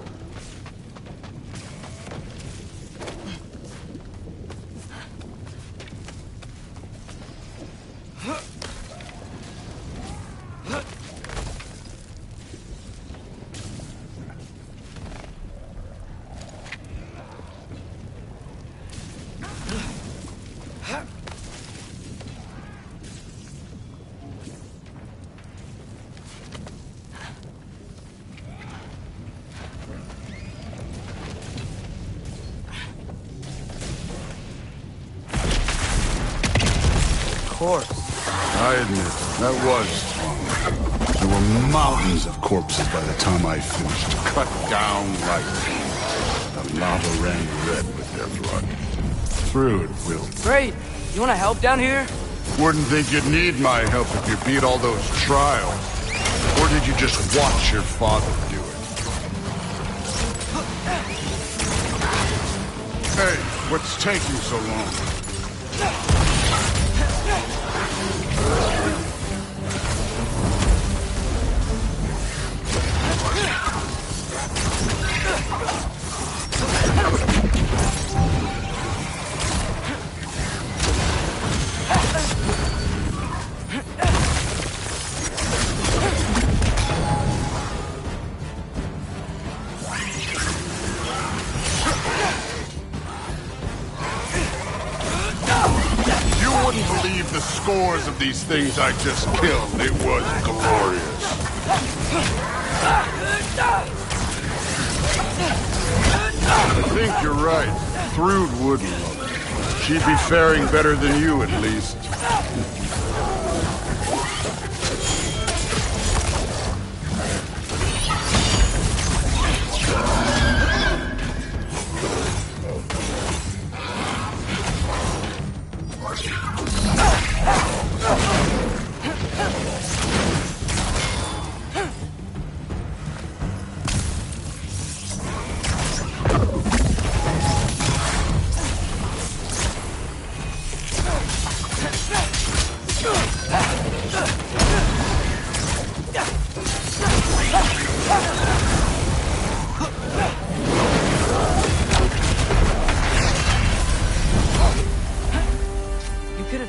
course. I admit, that was fun. There were mountains of corpses by the time I finished, cut down like the lava ran red with their blood. Through it, Will. Great. You want to help down here? Wouldn't think you'd need my help if you beat all those trials. Or did you just watch your father do it? Hey, what's taking so long? The scores of these things I just killed. It was glorious. I think you're right. Thrud would love it. She'd be faring better than you, at least.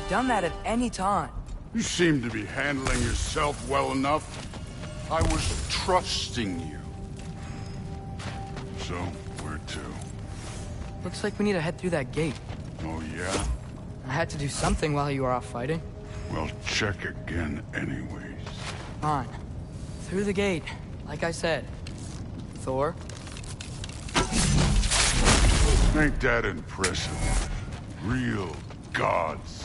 Done that at any time. You seem to be handling yourself well enough. I was trusting you. So, where to? Looks like we need to head through that gate. Oh, yeah? I had to do something while you were off fighting. Well, check again anyways. Fine. Through the gate, like I said. Thor? Ain't that impressive? Real god stuff.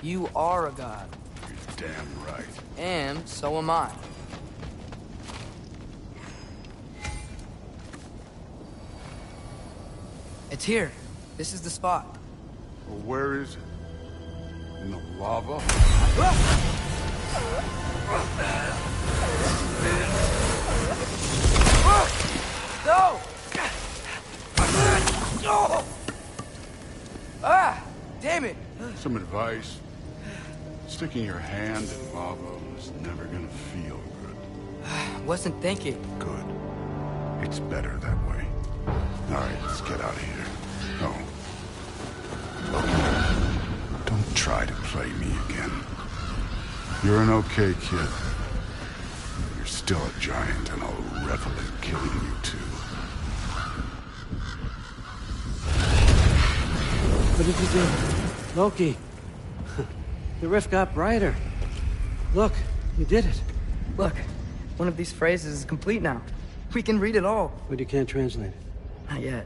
You are a god. You're damn right. And so am I. It's here. This is the spot. Well, where is it? In the lava? No! No! Ah! Damn it! Some advice. Sticking your hand in lava is never gonna feel good. Wasn't thinking. Good. It's better that way. Alright, let's get out of here. Oh. Look, don't try to play me again. You're an okay kid. You're still a giant, and I'll revel in killing you too. What did you do? Loki. The rift got brighter. Look, you did it. Look, one of these phrases is complete now. We can read it all. But you can't translate it. Not yet.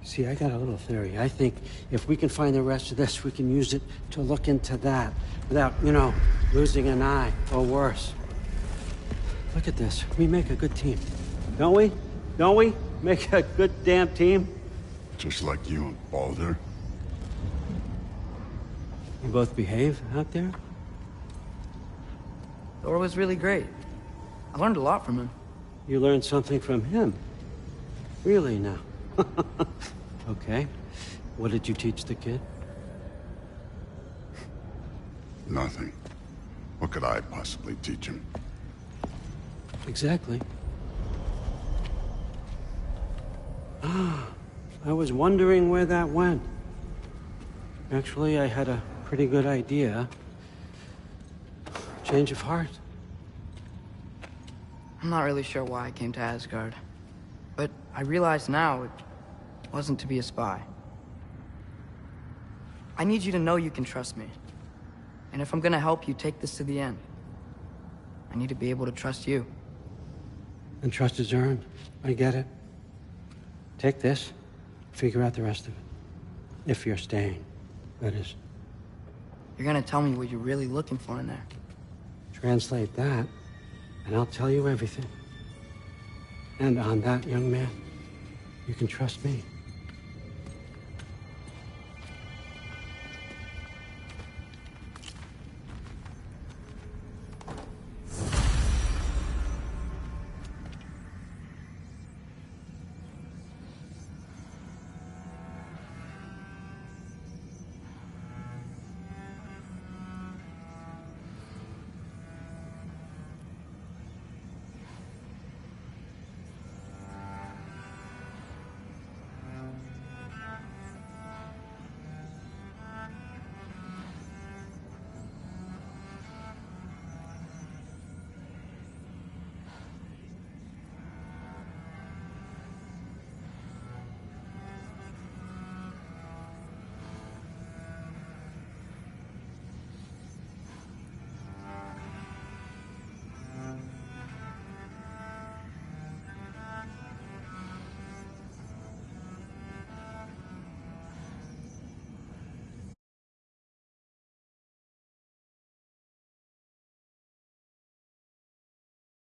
See, I got a little theory. I think if we can find the rest of this, we can use it to look into that without, you know, losing an eye or worse. Look at this. We make a good team. Don't we? Don't we? Make a good damn team? Just like you and Baldur. You both behave out there? Thor was really great. I learned a lot from him. You learned something from him? Really now? Okay. What did you teach the kid? Nothing. What could I possibly teach him? Exactly. Ah, I was wondering where that went. Actually, I had a pretty good idea. Change of heart. I'm not really sure why I came to Asgard. But I realize now it wasn't to be a spy. I need you to know you can trust me. And if I'm gonna help you take this to the end, I need to be able to trust you. And trust is earned. I get it. Take this, figure out the rest of it. If you're staying, that is. You're gonna tell me what you're really looking for in there. Translate that, and I'll tell you everything. And on that, young man, you can trust me.